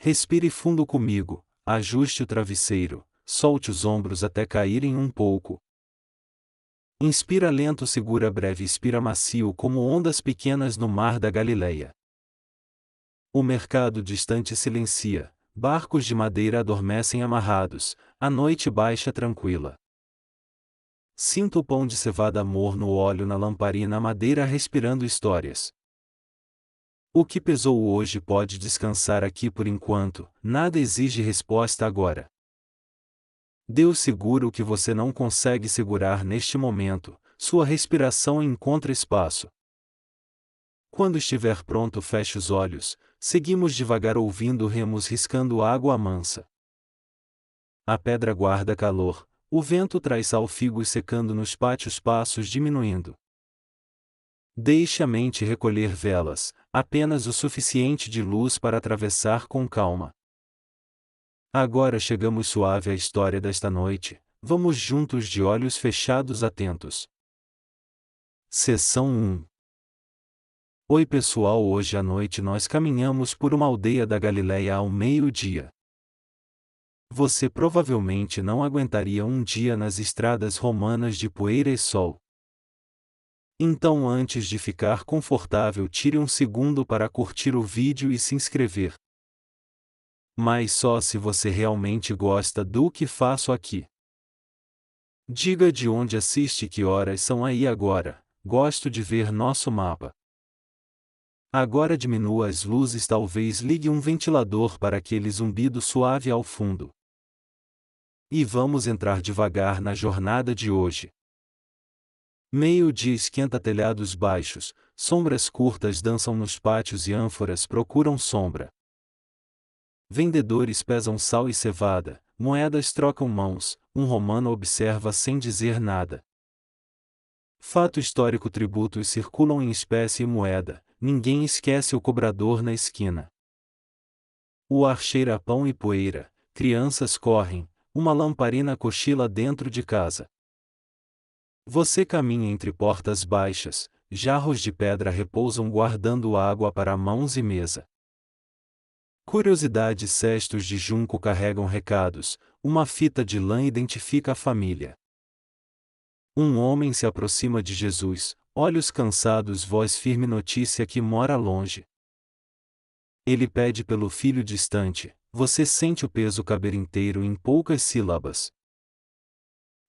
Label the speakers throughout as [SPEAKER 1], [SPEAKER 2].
[SPEAKER 1] Respire fundo comigo, ajuste o travesseiro, solte os ombros até caírem um pouco. Inspira lento, segura breve, expira macio como ondas pequenas no mar da Galileia. O mercado distante silencia, barcos de madeira adormecem amarrados, a noite baixa tranquila. Sinto o pão de cevada morno, o óleo na lamparina, a madeira respirando histórias. O que pesou hoje pode descansar aqui por enquanto, nada exige resposta agora. Deus segura o que você não consegue segurar neste momento, sua respiração encontra espaço. Quando estiver pronto, feche os olhos, seguimos devagar ouvindo remos riscando água mansa. A pedra guarda calor, o vento traz salfigos secando nos pátios, passos diminuindo. Deixe a mente recolher velas, apenas o suficiente de luz para atravessar com calma. Agora chegamos suave à história desta noite, vamos juntos de olhos fechados atentos. Seção 1. Oi pessoal, hoje à noite nós caminhamos por uma aldeia da Galileia ao meio-dia. Você provavelmente não aguentaria um dia nas estradas romanas de poeira e sol. Então, antes de ficar confortável, tire um segundo para curtir o vídeo e se inscrever. Mas só se você realmente gosta do que faço aqui. Diga de onde assiste, que horas são aí agora. Gosto de ver nosso mapa. Agora diminua as luzes, talvez ligue um ventilador para aquele zumbido suave ao fundo. E vamos entrar devagar na jornada de hoje. Meio-dia esquenta, telhados baixos, sombras curtas dançam nos pátios e ânforas procuram sombra. Vendedores pesam sal e cevada, moedas trocam mãos, um romano observa sem dizer nada. Fato histórico, tributos circulam em espécie e moeda, ninguém esquece o cobrador na esquina. O ar cheira a pão e poeira, crianças correm, uma lamparina cochila dentro de casa. Você caminha entre portas baixas, jarros de pedra repousam guardando água para mãos e mesa. Curiosidades, cestos de junco carregam recados, uma fita de lã identifica a família. Um homem se aproxima de Jesus, olhos cansados, voz firme, notícia que mora longe. Ele pede pelo filho distante, você sente o peso caber inteiro em poucas sílabas.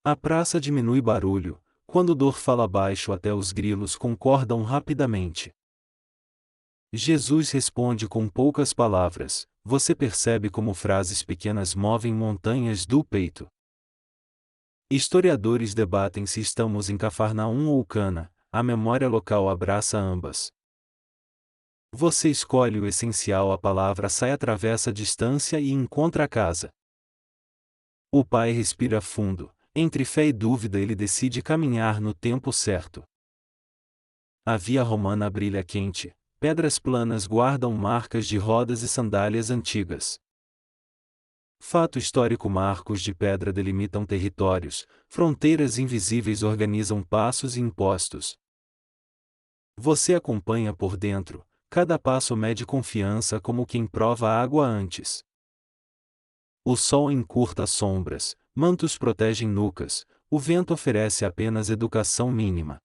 [SPEAKER 1] A praça diminui barulho, quando dor fala baixo até os grilos concordam rapidamente. Jesus responde com poucas palavras, você percebe como frases pequenas movem montanhas do peito. Historiadores debatem se estamos em Cafarnaum ou Cana, a memória local abraça ambas. Você escolhe o essencial, a palavra sai, atravessa a distância e encontra a casa. O pai respira fundo, entre fé e dúvida ele decide caminhar no tempo certo. A via romana brilha quente, pedras planas guardam marcas de rodas e sandálias antigas. Fato histórico, marcos de pedra delimitam territórios, fronteiras invisíveis organizam passos e impostos. Você acompanha por dentro, cada passo mede confiança como quem prova a água antes. O sol encurta sombras, mantos protegem nucas, o vento oferece apenas educação mínima.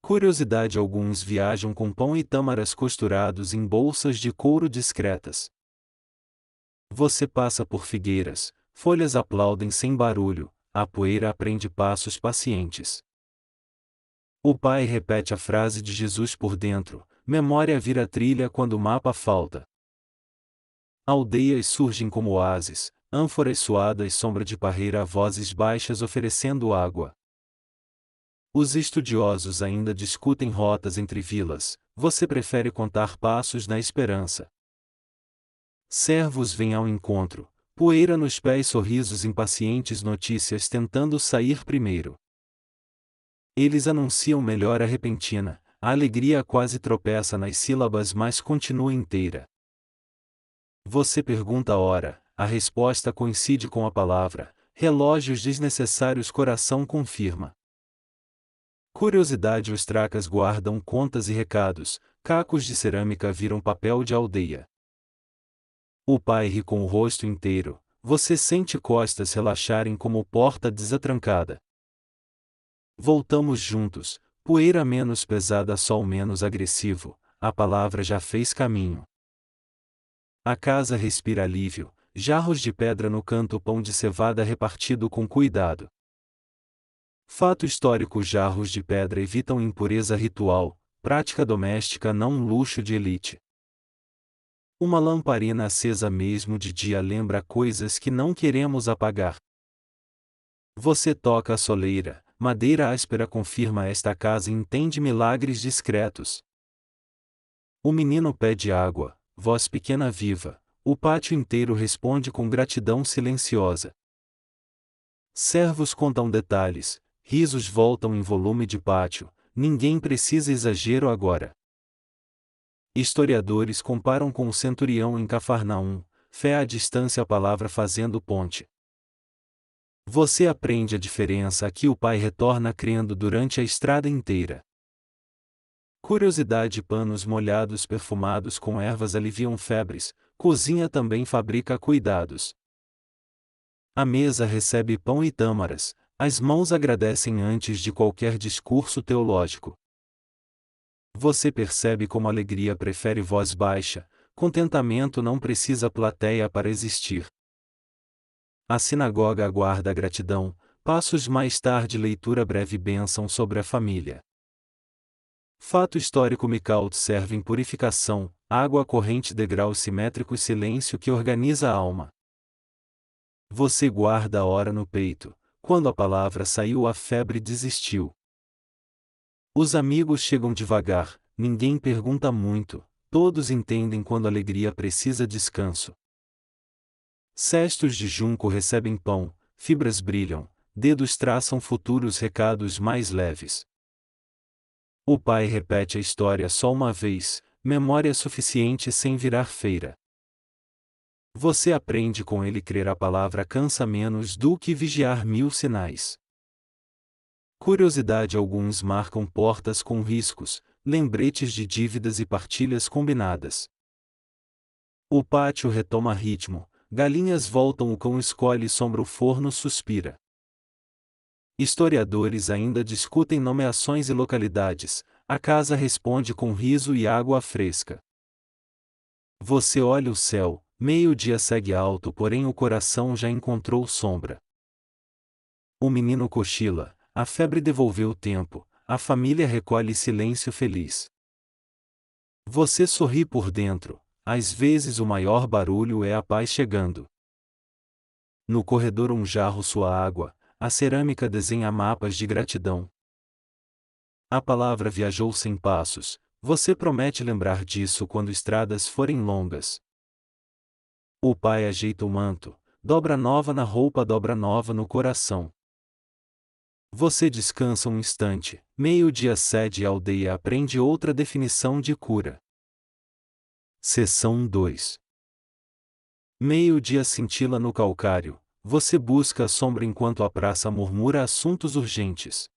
[SPEAKER 1] Curiosidade, alguns viajam com pão e tâmaras costurados em bolsas de couro discretas. Você passa por figueiras, folhas aplaudem sem barulho, a poeira aprende passos pacientes. O pai repete a frase de Jesus por dentro, memória vira trilha quando o mapa falta. Aldeias surgem como oásis, ânforas suadas, sombra de parreira, vozes baixas oferecendo água. Os estudiosos ainda discutem rotas entre vilas, você prefere contar passos na esperança. Servos vêm ao encontro, poeira nos pés, sorrisos impacientes, notícias tentando sair primeiro. Eles anunciam melhora repentina, a alegria quase tropeça nas sílabas, mas continua inteira. Você pergunta a hora, a resposta coincide com a palavra, relógios desnecessários, coração confirma. Curiosidade, os tracas guardam contas e recados, cacos de cerâmica viram papel de aldeia. O pai ri com o rosto inteiro, você sente costas relaxarem como porta desatrancada. Voltamos juntos, poeira menos pesada, sol menos agressivo, a palavra já fez caminho. A casa respira alívio, jarros de pedra no canto, pão de cevada repartido com cuidado. Fato histórico: jarros de pedra evitam impureza ritual, prática doméstica não um luxo de elite. Uma lamparina acesa mesmo de dia lembra coisas que não queremos apagar. Você toca a soleira, madeira áspera confirma esta casa entende milagres discretos. O menino pede água, voz pequena viva, o pátio inteiro responde com gratidão silenciosa. Servos contam detalhes, risos voltam em volume de pátio, ninguém precisa exagero agora. Historiadores comparam com o centurião em Cafarnaum, fé à distância, a palavra fazendo ponte. Você aprende a diferença aqui, o pai retorna crendo durante a estrada inteira. Curiosidade: panos molhados perfumados com ervas aliviam febres, cozinha também fabrica cuidados. A mesa recebe pão e tâmaras, as mãos agradecem antes de qualquer discurso teológico. Você percebe como a alegria prefere voz baixa, contentamento não precisa plateia para existir. A sinagoga aguarda a gratidão, passos mais tarde leitura breve, bênção sobre a família. Fato histórico: Mikalt serve em purificação, água corrente, degraus simétricos, silêncio que organiza a alma. Você guarda a hora no peito, quando a palavra saiu a febre desistiu. Os amigos chegam devagar, ninguém pergunta muito, todos entendem quando a alegria precisa descanso. Cestos de junco recebem pão, fibras brilham, dedos traçam futuros recados mais leves. O pai repete a história só uma vez, memória suficiente sem virar feira. Você aprende com ele, crer a palavra cansa menos do que vigiar 1000 sinais. Curiosidade: alguns marcam portas com riscos, lembretes de dívidas e partilhas combinadas. O pátio retoma ritmo, galinhas voltam, o cão escolhe sombra, o forno suspira. Historiadores ainda discutem nomeações e localidades, a casa responde com riso e água fresca. Você olha o céu, meio-dia segue alto, porém o coração já encontrou sombra. O menino cochila. A febre devolveu o tempo, a família recolhe silêncio feliz. Você sorri por dentro, às vezes o maior barulho é a paz chegando. No corredor um jarro sua água, a cerâmica desenha mapas de gratidão. A palavra viajou 100 passos, você promete lembrar disso quando estradas forem longas. O pai ajeita o manto, dobra nova na roupa, dobra nova no coração. Você descansa um instante, meio-dia cede, a aldeia aprende outra definição de cura. Seção 2. Meio-dia cintila no calcário, você busca a sombra enquanto a praça murmura assuntos urgentes.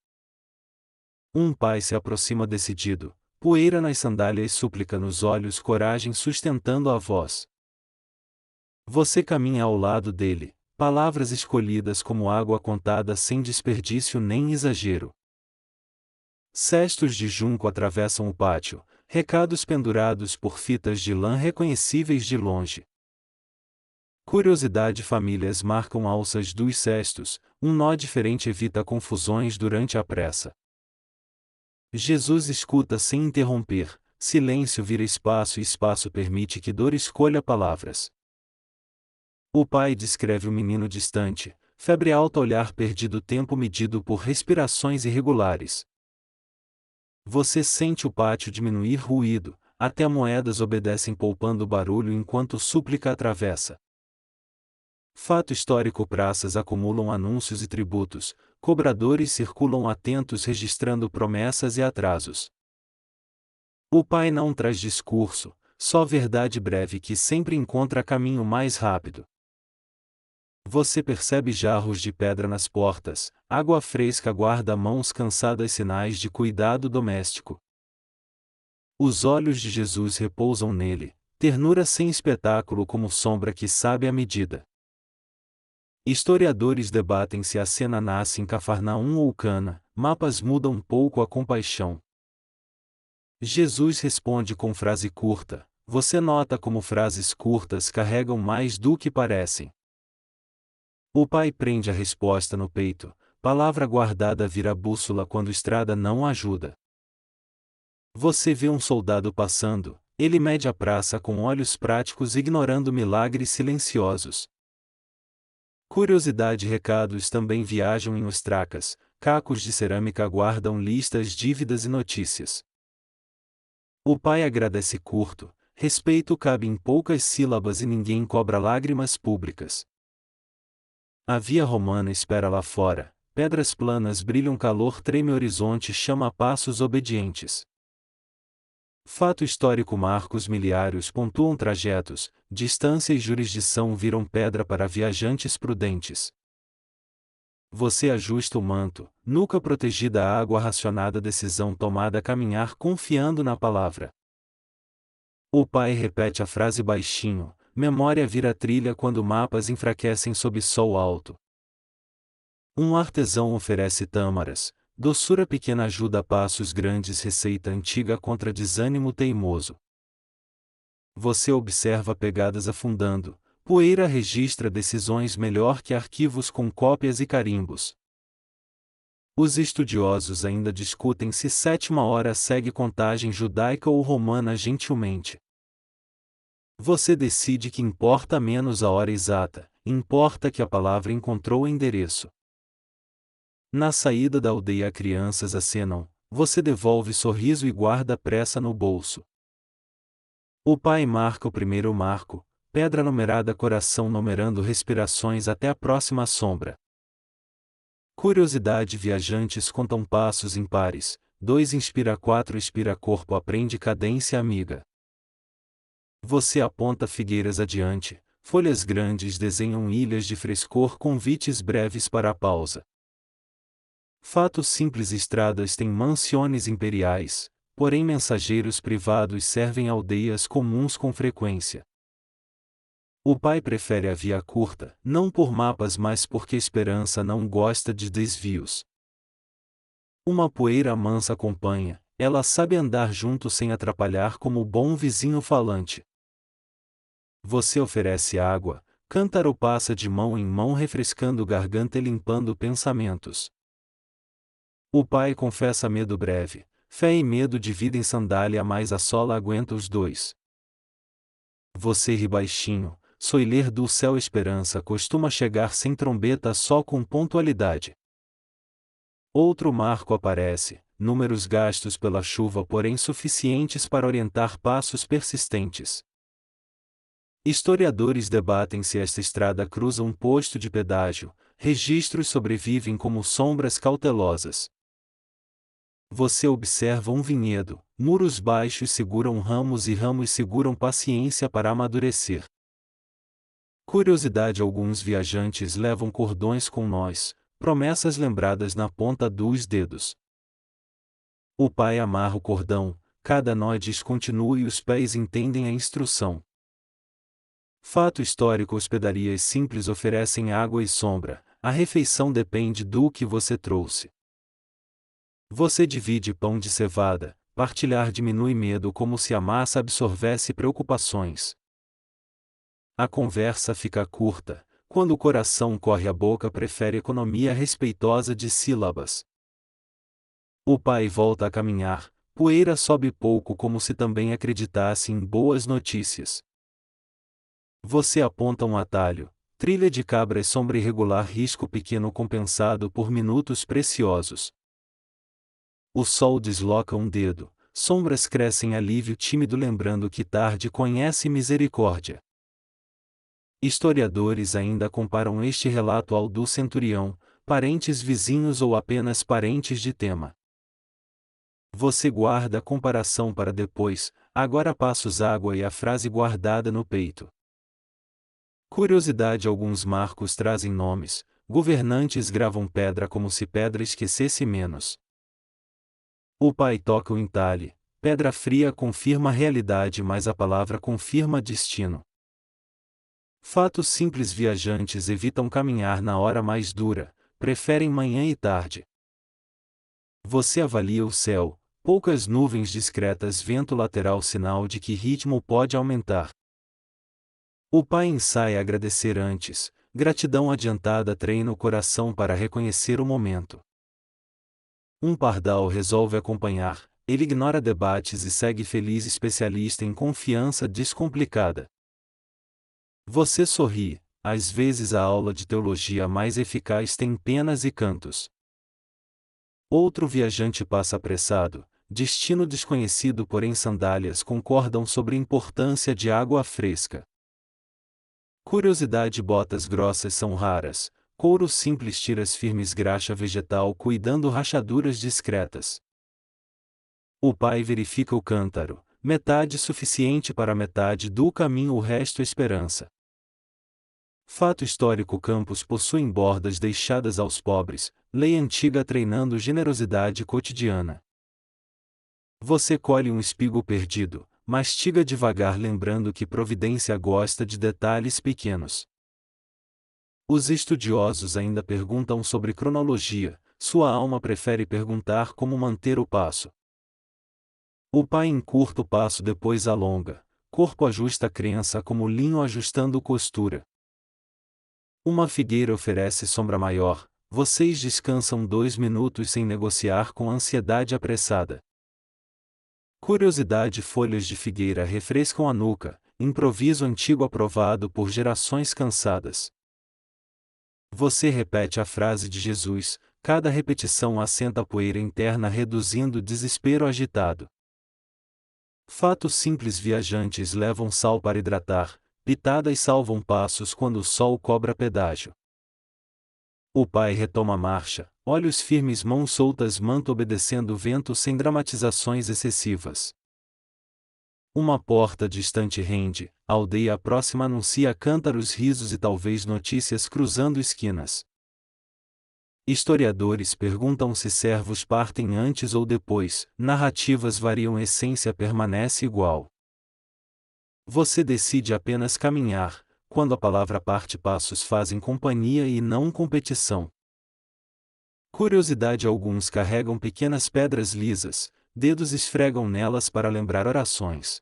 [SPEAKER 1] Um pai se aproxima decidido, poeira nas sandálias, súplica nos olhos, coragem sustentando a voz. Você caminha ao lado dele, palavras escolhidas como água contada sem desperdício nem exagero. Cestos de junco atravessam o pátio, recados pendurados por fitas de lã reconhecíveis de longe. Curiosidade: famílias marcam alças dos cestos, um nó diferente evita confusões durante a pressa. Jesus escuta sem interromper, silêncio vira espaço e espaço permite que dor escolha palavras. O pai descreve o menino distante, febre alta, olhar perdido, tempo medido por respirações irregulares. Você sente o pátio diminuir ruído, até moedas obedecem poupando barulho enquanto súplica atravessa. Fato histórico: praças acumulam anúncios e tributos, cobradores circulam atentos registrando promessas e atrasos. O pai não traz discurso, só verdade breve que sempre encontra caminho mais rápido. Você percebe jarros de pedra nas portas, água fresca guarda mãos cansadas, sinais de cuidado doméstico. Os olhos de Jesus repousam nele, ternura sem espetáculo como sombra que sabe a medida. Historiadores debatem se a cena nasce em Cafarnaum ou Cana, mapas mudam um pouco a compaixão. Jesus responde com frase curta. Você nota como frases curtas carregam mais do que parecem. O pai prende a resposta no peito, palavra guardada vira bússola quando estrada não ajuda. Você vê um soldado passando, ele mede a praça com olhos práticos ignorando milagres silenciosos. Curiosidade e recados também viajam em ostracas, cacos de cerâmica guardam listas, dívidas e notícias. O pai agradece curto, respeito cabe em poucas sílabas e ninguém cobra lágrimas públicas. A via romana espera lá fora, pedras planas brilham, calor treme, horizonte chama a passos obedientes. Fato histórico, marcos miliários pontuam trajetos, distância e jurisdição viram pedra para viajantes prudentes. Você ajusta o manto, nuca protegida à água racionada, decisão tomada a caminhar confiando na palavra. O pai repete a frase baixinho, memória vira trilha quando mapas enfraquecem sob sol alto. Um artesão oferece tâmaras, doçura pequena ajuda a passos grandes, receita antiga contra desânimo teimoso. Você observa pegadas afundando, poeira registra decisões melhor que arquivos com cópias e carimbos. Os estudiosos ainda discutem se sétima hora segue contagem judaica ou romana gentilmente. Você decide que importa menos a hora exata, importa que a palavra encontrou endereço. Na saída da aldeia crianças acenam, você devolve sorriso e guarda pressa no bolso. O pai marca o primeiro marco, pedra numerada, coração numerando respirações até a próxima sombra. Curiosidade, viajantes contam passos impares, 2 inspira, 4 expira, corpo aprende cadência amiga. Você aponta figueiras adiante, folhas grandes desenham ilhas de frescor, convites breves para a pausa. Fato simples, estradas têm mansiones imperiais, porém mensageiros privados servem aldeias comuns com frequência. O pai prefere a via curta, não por mapas mas porque esperança não gosta de desvios. Uma poeira mansa acompanha, ela sabe andar junto sem atrapalhar como o bom vizinho falante. Você oferece água, cântaro passa de mão em mão refrescando garganta e limpando pensamentos. O pai confessa medo breve, fé e medo dividem sandália mas a sola aguenta os dois. Você ri baixinho, soiler do céu esperança costuma chegar sem trombeta só com pontualidade. Outro marco aparece, números gastos pela chuva porém suficientes para orientar passos persistentes. Historiadores debatem se esta estrada cruza um posto de pedágio, registros sobrevivem como sombras cautelosas. Você observa um vinhedo, muros baixos seguram ramos e ramos seguram paciência para amadurecer. Curiosidade, alguns viajantes levam cordões com nós, promessas lembradas na ponta dos dedos. O pai amarra o cordão, cada nó descontinua e os pés entendem a instrução. Fato histórico, hospedarias simples oferecem água e sombra, a refeição depende do que você trouxe. Você divide pão de cevada, partilhar diminui medo como se a massa absorvesse preocupações. A conversa fica curta, quando o coração corre a boca prefere economia respeitosa de sílabas. O pai volta a caminhar, poeira sobe pouco como se também acreditasse em boas notícias. Você aponta um atalho, trilha de cabras, sombra irregular, risco pequeno compensado por minutos preciosos. O sol desloca um dedo, sombras crescem, alívio tímido lembrando que tarde conhece misericórdia. Historiadores ainda comparam este relato ao do centurião, parentes vizinhos ou apenas parentes de tema. Você guarda a comparação para depois, agora passos água e a frase guardada no peito. Curiosidade, alguns marcos trazem nomes, governantes gravam pedra como se pedra esquecesse menos. O pai toca o entalhe, pedra fria confirma a realidade, mas a palavra confirma destino. Fatos simples: viajantes evitam caminhar na hora mais dura, preferem manhã e tarde. Você avalia o céu, poucas nuvens discretas, vento lateral, sinal de que ritmo pode aumentar. O pai ensaia agradecer antes, gratidão adiantada treina o coração para reconhecer o momento. Um pardal resolve acompanhar, ele ignora debates e segue feliz, especialista em confiança descomplicada. Você sorri, às vezes a aula de teologia mais eficaz tem penas e cantos. Outro viajante passa apressado, destino desconhecido, porém sandálias concordam sobre a importância de água fresca. Curiosidade: botas grossas são raras, couro simples, tiras firmes, graxa vegetal cuidando rachaduras discretas. O pai verifica o cântaro, metade suficiente para metade do caminho, o resto esperança. Fato histórico: campos possuem bordas deixadas aos pobres, lei antiga treinando generosidade cotidiana. Você colhe um espigo perdido, mastiga devagar, lembrando que providência gosta de detalhes pequenos. Os estudiosos ainda perguntam sobre cronologia, sua alma prefere perguntar como manter o passo. O pai encurta o passo, depois alonga, corpo ajusta a crença como linho ajustando costura. Uma figueira oferece sombra maior, vocês descansam 2 minutos sem negociar com ansiedade apressada. Curiosidade: folhas de figueira refrescam a nuca, improviso antigo aprovado por gerações cansadas. Você repete a frase de Jesus, cada repetição assenta a poeira interna, reduzindo desespero agitado. Fato simples: viajantes levam sal para hidratar, pitadas salvam passos quando o sol cobra pedágio. O pai retoma a marcha, olhos firmes, mãos soltas, manto obedecendo o vento sem dramatizações excessivas. Uma porta distante rende, a aldeia próxima anuncia cântaros, risos e talvez notícias cruzando esquinas. Historiadores perguntam se servos partem antes ou depois, narrativas variam, essência permanece igual. Você decide apenas caminhar, quando a palavra parte, passos fazem companhia e não competição. Curiosidade: alguns carregam pequenas pedras lisas, dedos esfregam nelas para lembrar orações.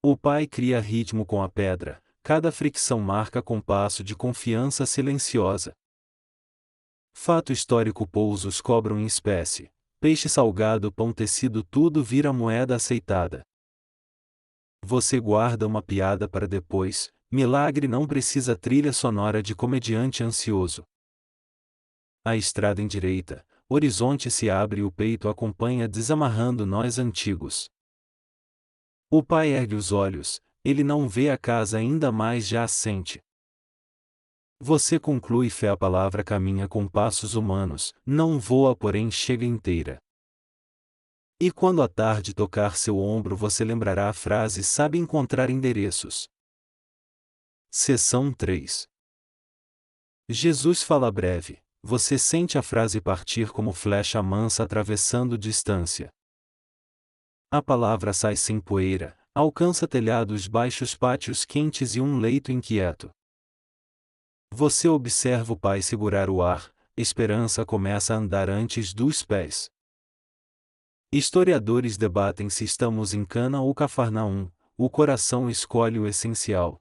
[SPEAKER 1] O pai cria ritmo com a pedra, cada fricção marca compasso de confiança silenciosa. Fato histórico: pousos cobram em espécie, peixe salgado, pão, tecido, tudo vira moeda aceitada. Você guarda uma piada para depois, milagre não precisa trilha sonora de comediante ansioso. A estrada endireita, horizonte se abre e o peito acompanha, desamarrando nós antigos. O pai ergue os olhos, ele não vê a casa ainda, mas já a sente. Você conclui fé: a palavra caminha com passos humanos, não voa, porém chega inteira. E quando a tarde tocar seu ombro, você lembrará a frase: sabe encontrar endereços. Seção 3. Jesus fala breve, você sente a frase partir como flecha mansa atravessando distância. A palavra sai sem poeira, alcança telhados baixos, pátios quentes e um leito inquieto. Você observa o pai segurar o ar, esperança começa a andar antes dos pés. Historiadores debatem se estamos em Cana ou Cafarnaum, o coração escolhe o essencial.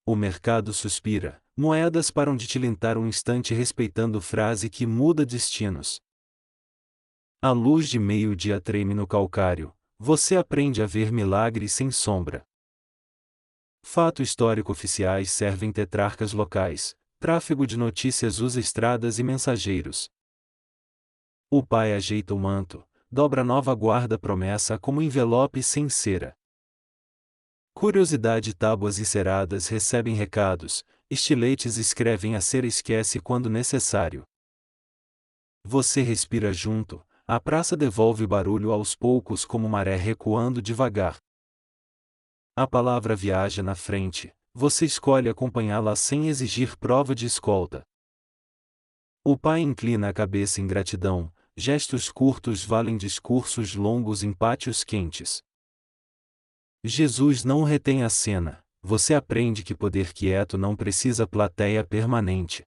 [SPEAKER 1] O mercado suspira, moedas param de tilintar um instante, respeitando frase que muda destinos. A luz de meio-dia treme no calcário, você aprende a ver milagres sem sombra. Fato histórico: oficiais servem tetrarcas locais, tráfego de notícias usa estradas e mensageiros. O pai ajeita o manto, dobra nova guarda, promessa como envelope sem cera. Curiosidade: tábuas enceradas recebem recados, estiletes escrevem a cera, esquece quando necessário. Você respira junto, a praça devolve barulho aos poucos como maré recuando devagar. A palavra viaja na frente, você escolhe acompanhá-la sem exigir prova de escolta. O pai inclina a cabeça em gratidão, gestos curtos valem discursos longos em pátios quentes. Jesus não retém a cena, você aprende que poder quieto não precisa plateia permanente.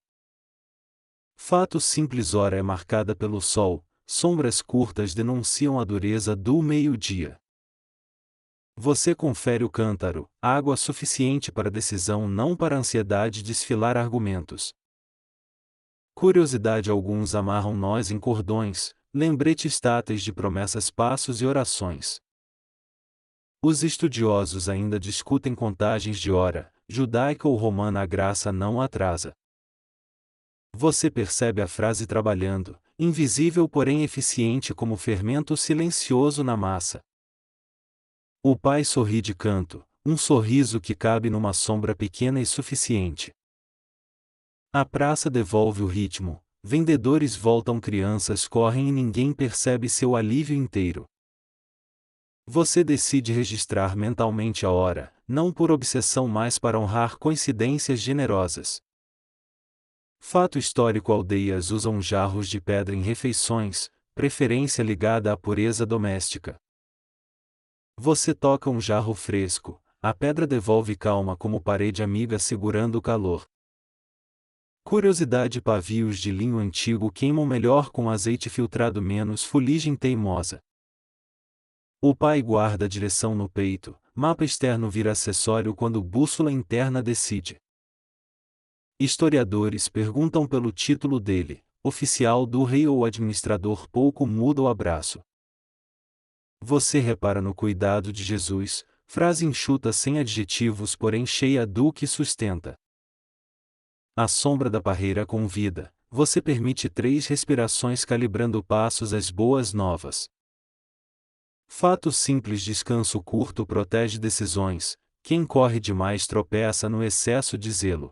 [SPEAKER 1] Fato simples: hora é marcada pelo sol, sombras curtas denunciam a dureza do meio-dia. Você confere o cântaro, água suficiente para decisão, não para ansiedade desfilar argumentos. Curiosidade: alguns amarram nós em cordões, lembretes táteis de promessas, passos e orações. Os estudiosos ainda discutem contagens de hora, judaica ou romana, a graça não atrasa. Você percebe a frase trabalhando, invisível porém eficiente como fermento silencioso na massa. O pai sorri de canto, um sorriso que cabe numa sombra pequena e suficiente. A praça devolve o ritmo, vendedores voltam, crianças correm e ninguém percebe seu alívio inteiro. Você decide registrar mentalmente a hora, não por obsessão, mas para honrar coincidências generosas. Fato histórico: aldeias usam jarros de pedra em refeições, preferência ligada à pureza doméstica. Você toca um jarro fresco, a pedra devolve calma como parede amiga segurando o calor. Curiosidade: pavios de linho antigo queimam melhor com azeite filtrado, menos fuligem teimosa. O pai guarda a direção no peito, mapa externo vira acessório quando bússola interna decide. Historiadores perguntam pelo título dele, oficial do rei ou administrador, pouco muda o abraço. Você repara no cuidado de Jesus, frase enxuta sem adjetivos porém cheia do que sustenta. A sombra da parreira convida, você permite 3 respirações calibrando passos às boas novas. Fato simples: descanso curto protege decisões, quem corre demais tropeça no excesso de zelo.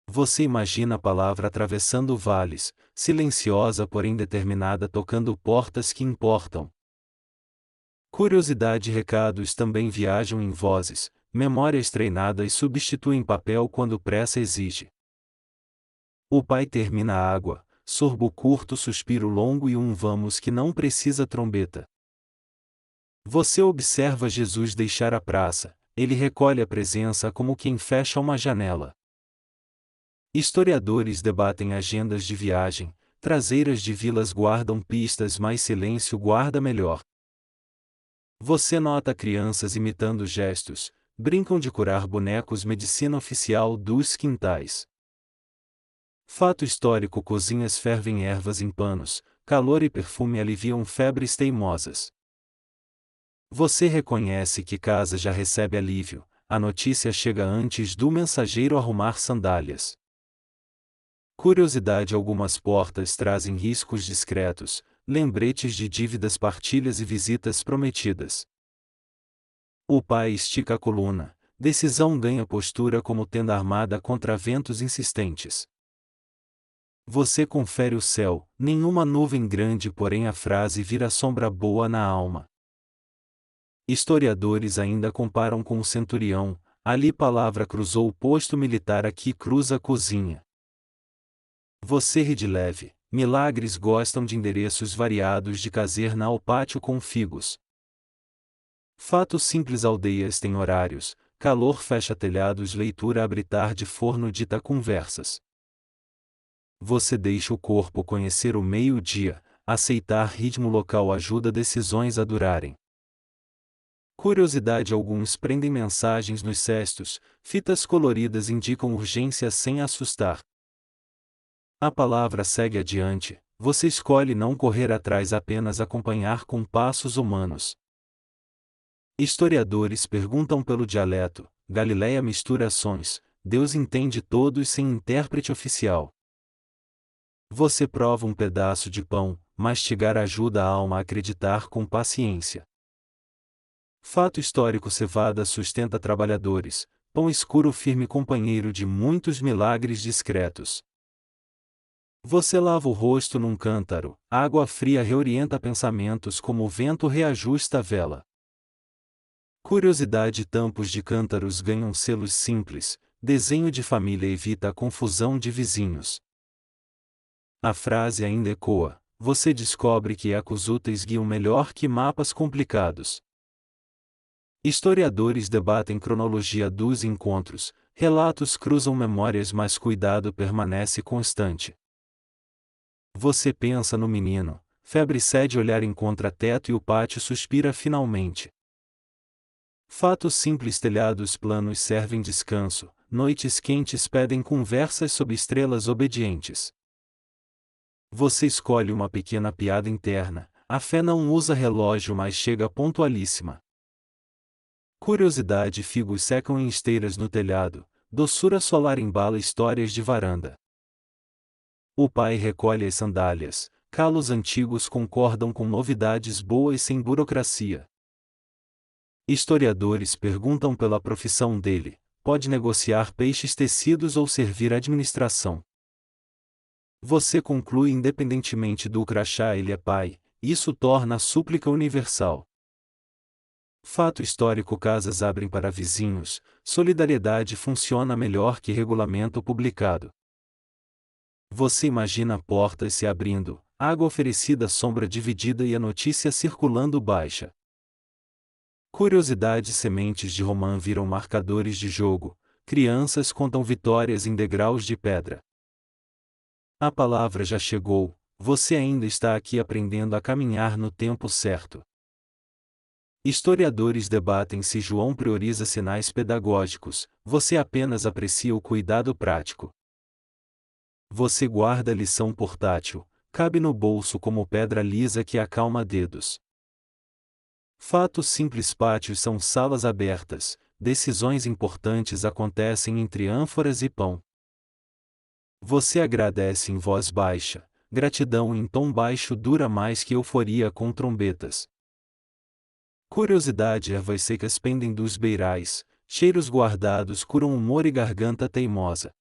[SPEAKER 1] Você imagina a palavra atravessando vales, silenciosa porém determinada, tocando portas que importam. Curiosidade: recados também viajam em vozes, memórias treinadas substituem papel quando pressa exige. O pai termina a água, sorbo curto, suspiro longo e um vamos que não precisa trombeta. Você observa Jesus deixar a praça, ele recolhe a presença como quem fecha uma janela. Historiadores debatem agendas de viagem, traseiras de vilas guardam pistas, mas silêncio guarda melhor. Você nota crianças imitando gestos, brincam de curar bonecos, medicina oficial dos quintais. Fato histórico: cozinhas fervem ervas em panos, calor e perfume aliviam febres teimosas. Você reconhece que casa já recebe alívio, a notícia chega antes do mensageiro arrumar sandálias. Curiosidade: algumas portas trazem riscos discretos, lembretes de dívidas, partilhas e visitas prometidas. O pai estica a coluna, decisão ganha postura como tenda armada contra ventos insistentes. Você confere o céu, nenhuma nuvem grande, porém a frase vira sombra boa na alma. Historiadores ainda comparam com o centurião, ali palavra cruzou o posto militar, aqui cruza a cozinha. Você ri de leve, milagres gostam de endereços variados, de caserna ao pátio com figos. Fato simples: aldeias têm horários, calor fecha telhados, leitura abre tarde, forno dita conversas. Você deixa o corpo conhecer o meio-dia, aceitar ritmo local ajuda decisões a durarem. Curiosidade: alguns prendem mensagens nos cestos, fitas coloridas indicam urgência sem assustar. A palavra segue adiante, você escolhe não correr atrás, apenas acompanhar com passos humanos. Historiadores perguntam pelo dialeto, Galileia mistura sons, Deus entende todos sem intérprete oficial. Você prova um pedaço de pão, mastigar ajuda a alma a acreditar com paciência. Fato histórico: cevada sustenta trabalhadores, pão escuro firme companheiro de muitos milagres discretos. Você lava o rosto num cântaro, água fria reorienta pensamentos como o vento reajusta a vela. Curiosidade: tampos de cântaros ganham selos simples, desenho de família evita a confusão de vizinhos. A frase ainda ecoa, você descobre que ecos úteis guiam melhor que mapas complicados. Historiadores debatem cronologia dos encontros, relatos cruzam memórias, mas cuidado permanece constante. Você pensa no menino, febre cede olhar em contrateto e o pátio suspira finalmente. Fatos simples, telhados planos servem descanso, noites quentes pedem conversas sob estrelas obedientes. Você escolhe uma pequena piada interna, a fé não usa relógio mas chega pontualíssima. Curiosidade, figos secam em esteiras no telhado, doçura solar embala histórias de varanda. O pai recolhe as sandálias, calos antigos concordam com novidades boas sem burocracia. Historiadores perguntam pela profissão dele, pode negociar peixes tecidos ou servir administração. Você conclui independentemente do crachá, ele é pai, isso torna a súplica universal. Fato histórico, casas abrem para vizinhos, solidariedade funciona melhor que regulamento publicado. Você imagina portas se abrindo, água oferecida, sombra dividida e a notícia circulando baixa. Curiosidade, sementes de romã viram marcadores de jogo, crianças contam vitórias em degraus de pedra. A palavra já chegou, você ainda está aqui aprendendo a caminhar no tempo certo. Historiadores debatem se João prioriza sinais pedagógicos, você apenas aprecia o cuidado prático. Você guarda a lição portátil, cabe no bolso como pedra lisa que acalma dedos. Fatos simples, pátios são salas abertas, decisões importantes acontecem entre ânforas e pão. Você agradece em voz baixa, gratidão em tom baixo dura mais que euforia com trombetas. Curiosidade, ervas secas pendem dos beirais, cheiros guardados curam humor e garganta teimosa.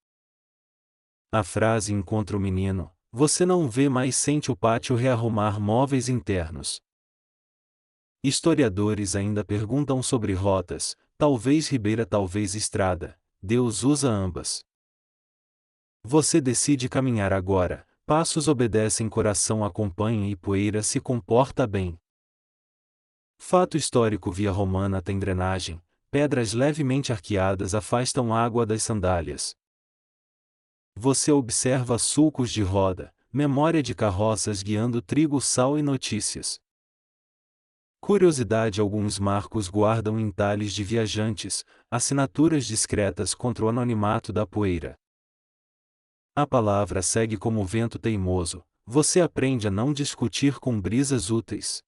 [SPEAKER 1] A frase encontra o menino, você não vê mais, sente o pátio rearrumar móveis internos. Historiadores ainda perguntam sobre rotas, talvez ribeira, talvez estrada, Deus usa ambas. Você decide caminhar agora, passos obedecem, coração acompanha e poeira se comporta bem. Fato histórico, via romana tem drenagem, pedras levemente arqueadas afastam água das sandálias. Você observa sulcos de roda, memória de carroças guiando trigo, sal e notícias. Curiosidade, alguns marcos guardam entalhes de viajantes, assinaturas discretas contra o anonimato da poeira. A palavra segue como vento teimoso, você aprende a não discutir com brisas úteis.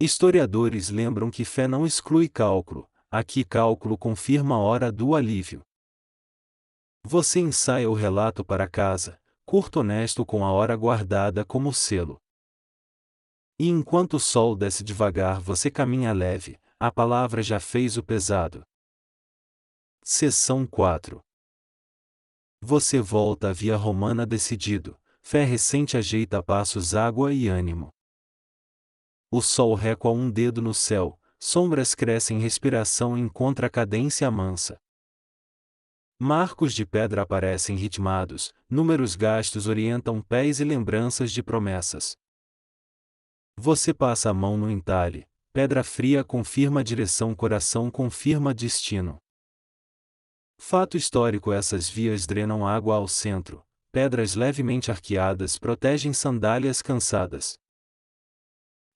[SPEAKER 1] Historiadores lembram que fé não exclui cálculo, aqui cálculo confirma a hora do alívio. Você ensaia o relato para casa, curto, honesto, com a hora guardada como selo. E enquanto o sol desce devagar, você caminha leve, a palavra já fez o pesado. Seção 4. Você volta à via romana decidido, fé recente ajeita passos, água e ânimo. O sol recua um dedo no céu, sombras crescem, respiração encontra cadência mansa. Marcos de pedra aparecem ritmados, números gastos orientam pés e lembranças de promessas. Você passa a mão no entalhe, pedra fria confirma direção, coração confirma destino. Fato histórico, essas vias drenam água ao centro, pedras levemente arqueadas protegem sandálias cansadas.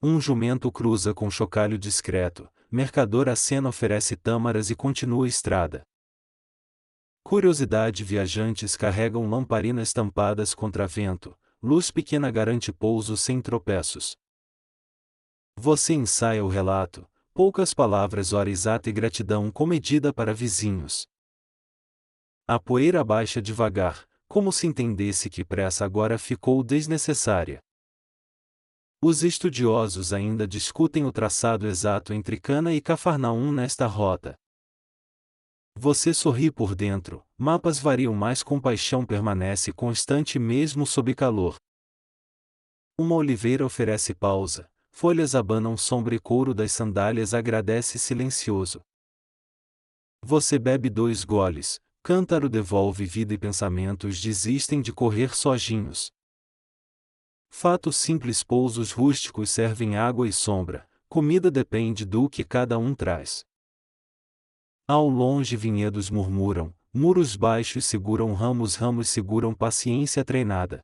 [SPEAKER 1] Um jumento cruza com chocalho discreto, mercador acena, oferece tâmaras e continua a estrada. Curiosidade, viajantes carregam lamparinas tampadas contra vento, luz pequena garante pouso sem tropeços. Você ensaia o relato, poucas palavras, hora exata e gratidão comedida para vizinhos. A poeira baixa devagar, como se entendesse que pressa agora ficou desnecessária. Os estudiosos ainda discutem o traçado exato entre Cana e Cafarnaum nesta rota. Você sorri por dentro, mapas variam, mas compaixão permanece constante mesmo sob calor. Uma oliveira oferece pausa, folhas abanam sombra e couro das sandálias agradece silencioso. Você bebe 2 goles, cântaro devolve vida e pensamentos desistem de correr sozinhos. Fato simples: pousos rústicos servem água e sombra, comida depende do que cada um traz. Ao longe vinhedos murmuram, muros baixos seguram ramos, ramos seguram paciência treinada.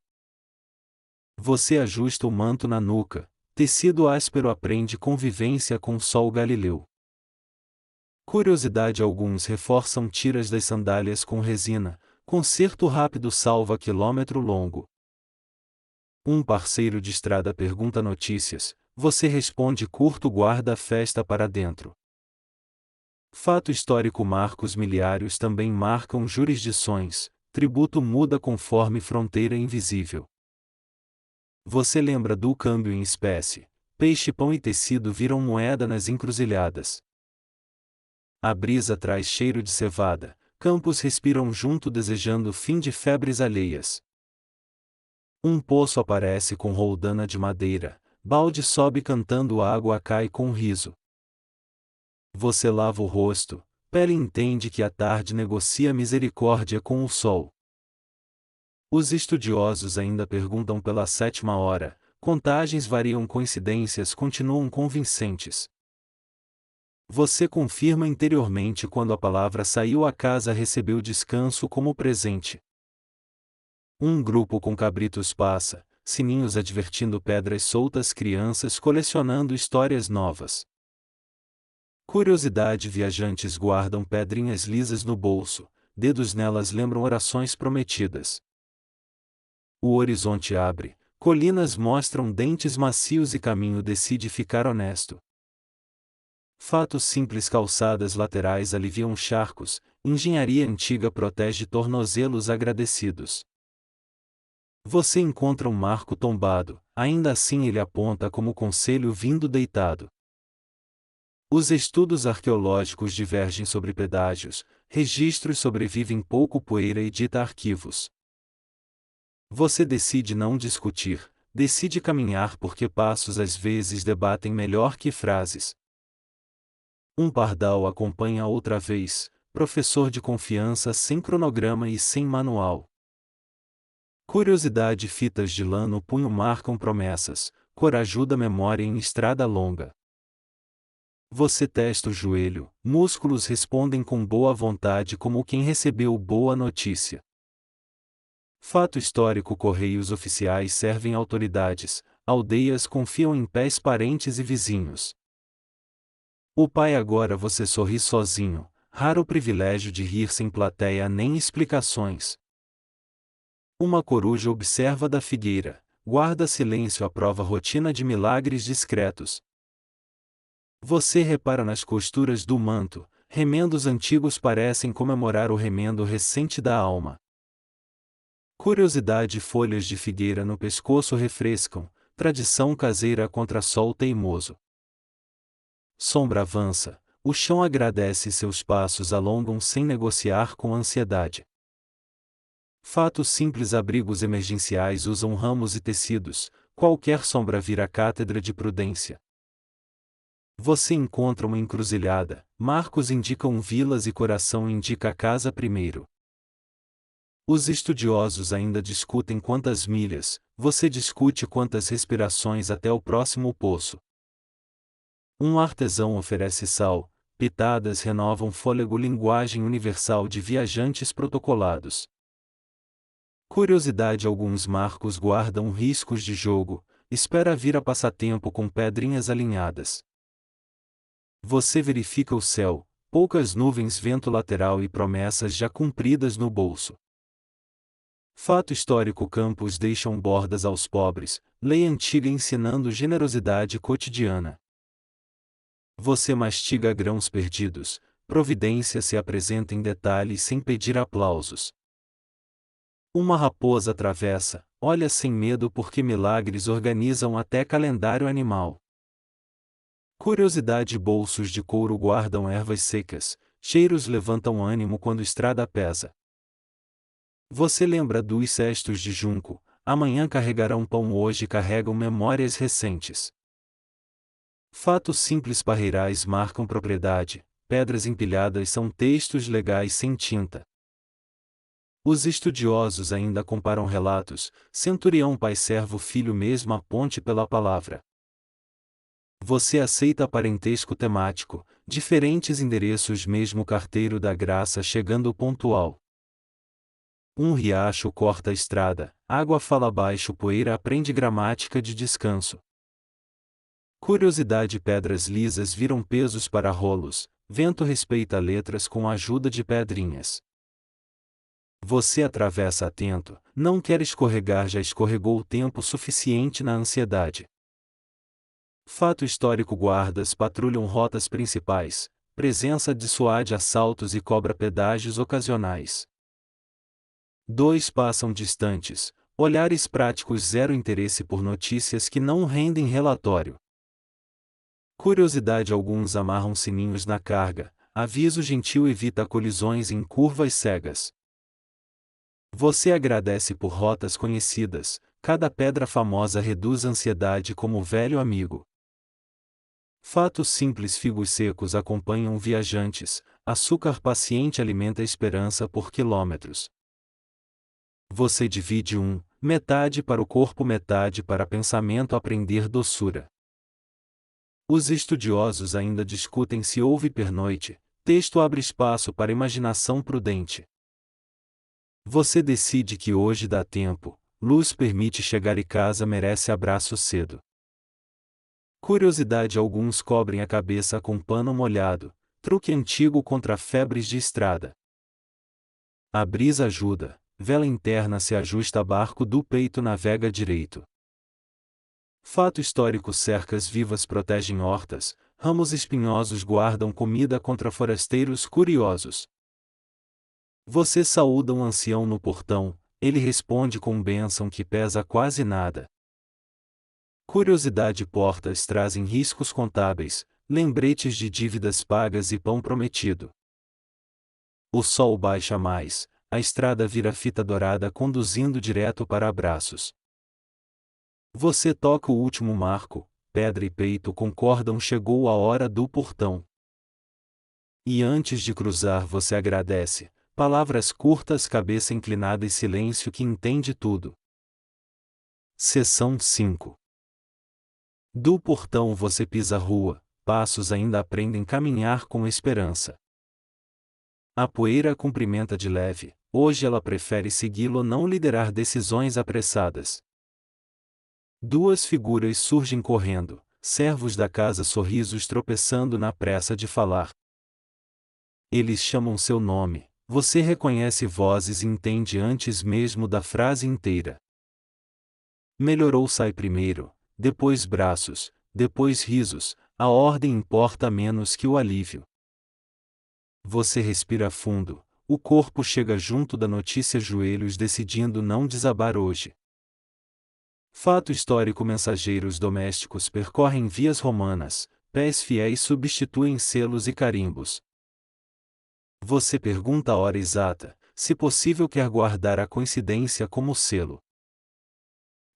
[SPEAKER 1] Você ajusta o manto na nuca, tecido áspero aprende convivência com o sol Galileu. Curiosidade: alguns reforçam tiras das sandálias com resina, concerto rápido salva quilômetro longo. Um parceiro de estrada pergunta notícias, você responde curto, guarda a festa para dentro. Fato histórico: marcos miliários também marcam jurisdições, tributo muda conforme fronteira invisível. Você lembra do câmbio em espécie, peixe, pão e tecido viram moeda nas encruzilhadas. A brisa traz cheiro de cevada, campos respiram junto desejando fim de febres alheias. Um poço aparece com roldana de madeira, balde sobe cantando, água cai com riso. Você lava o rosto, pele entende que a tarde negocia misericórdia com o sol. Os estudiosos ainda perguntam pela sétima hora, contagens variam, coincidências continuam convincentes. Você confirma interiormente quando a palavra saiu, a casa recebeu descanso como presente. Um grupo com cabritos passa, sininhos advertindo, pedras soltas, crianças colecionando histórias novas. Curiosidade: viajantes guardam pedrinhas lisas no bolso, dedos nelas lembram orações prometidas. O horizonte abre, colinas mostram dentes macios e caminho decide ficar honesto. Fato simples: calçadas laterais aliviam charcos, engenharia antiga protege tornozelos agradecidos. Você encontra um marco tombado, ainda assim ele aponta como conselho vindo deitado. Os estudos arqueológicos divergem sobre pedágios, registros sobrevivem pouco, poeira edita arquivos. Você decide não discutir, decide caminhar porque passos às vezes debatem melhor que frases. Um pardal acompanha outra vez, professor de confiança sem cronograma e sem manual. Curiosidade: fitas de lã no punho marcam promessas, cor ajuda a memória em estrada longa. Você testa o joelho, músculos respondem com boa vontade como quem recebeu boa notícia. Fato histórico: correios oficiais servem autoridades, aldeias confiam em pés, parentes e vizinhos. O pai: agora você sorri sozinho, raro privilégio de rir sem plateia nem explicações. Uma coruja observa da figueira, guarda silêncio, aprova rotina de milagres discretos. Você repara nas costuras do manto, remendos antigos parecem comemorar o remendo recente da alma. Curiosidade: folhas de figueira no pescoço refrescam, tradição caseira contra sol teimoso. Sombra avança, o chão agradece, seus passos alongam sem negociar com ansiedade. Fato simples: abrigos emergenciais usam ramos e tecidos, qualquer sombra vira cátedra de prudência. Você encontra uma encruzilhada, marcos indicam vilas e coração indica a casa primeiro. Os estudiosos ainda discutem quantas milhas, você discute quantas respirações até o próximo poço. Um artesão oferece sal, pitadas renovam fôlego, linguagem universal de viajantes protocolados. Curiosidade: alguns marcos guardam riscos de jogo, espera vir a passatempo com pedrinhas alinhadas. Você verifica o céu, poucas nuvens, vento lateral e promessas já cumpridas no bolso. Fato histórico: campos deixam bordas aos pobres, lei antiga ensinando generosidade cotidiana. Você mastiga grãos perdidos, providência se apresenta em detalhes sem pedir aplausos. Uma raposa atravessa, olha sem medo porque milagres organizam até calendário animal. Curiosidade: bolsos de couro guardam ervas secas, cheiros levantam ânimo quando estrada pesa. Você lembra dos cestos de junco, amanhã carregarão pão, hoje carregam memórias recentes. Fato simples: parreirais marcam propriedade, pedras empilhadas são textos legais sem tinta. Os estudiosos ainda comparam relatos: centurião pai servo filho mesmo a ponte pela palavra. Você aceita parentesco temático, diferentes endereços mesmo carteiro da graça chegando pontual. Um riacho corta a estrada, água fala baixo, poeira aprende gramática de descanso. Curiosidade, pedras lisas viram pesos para rolos, vento respeita letras com a ajuda de pedrinhas. Você atravessa atento, não quer escorregar, já escorregou o tempo suficiente na ansiedade. Fato histórico, guardas patrulham rotas principais, presença dissuade assaltos e cobra pedágios ocasionais. Dois passam distantes, olhares práticos, zero interesse por notícias que não rendem relatório. Curiosidade, alguns amarram sininhos na carga, aviso gentil evita colisões em curvas cegas. Você agradece por rotas conhecidas, cada pedra famosa reduz ansiedade como velho amigo. Fatos simples, figos secos acompanham viajantes, açúcar paciente alimenta a esperança por quilômetros. Você divide metade para o corpo, metade para pensamento, aprender doçura. Os estudiosos ainda discutem se houve pernoite, texto abre espaço para imaginação prudente. Você decide que hoje dá tempo, luz permite chegar e casa merece abraço cedo. Curiosidade, alguns cobrem a cabeça com pano molhado, truque antigo contra febres de estrada. A brisa ajuda, vela interna se ajusta, barco do peito navega direito. Fato histórico, cercas vivas protegem hortas, ramos espinhosos guardam comida contra forasteiros curiosos. Você saúda um ancião no portão, ele responde com bênção que pesa quase nada. Curiosidade, portas trazem riscos contábeis, lembretes de dívidas pagas e pão prometido. O sol baixa mais, a estrada vira fita dourada conduzindo direto para abraços. Você toca o último marco, pedra e peito concordam, chegou a hora do portão. E antes de cruzar você agradece, palavras curtas, cabeça inclinada e silêncio que entende tudo. Seção 5. Do portão você pisa a rua, passos ainda aprendem caminhar com esperança. A poeira cumprimenta de leve, hoje ela prefere segui-lo, não liderar decisões apressadas. Duas figuras surgem correndo, servos da casa, sorrisos tropeçando na pressa de falar. Eles chamam seu nome, você reconhece vozes e entende antes mesmo da frase inteira. Melhorou, sai primeiro, depois braços, depois risos, a ordem importa menos que o alívio. Você respira fundo, o corpo chega junto da notícia, joelhos decidindo não desabar hoje. Fato histórico, mensageiros domésticos percorrem vias romanas, pés fiéis substituem selos e carimbos. Você pergunta a hora exata, se possível quer guardar a coincidência como selo.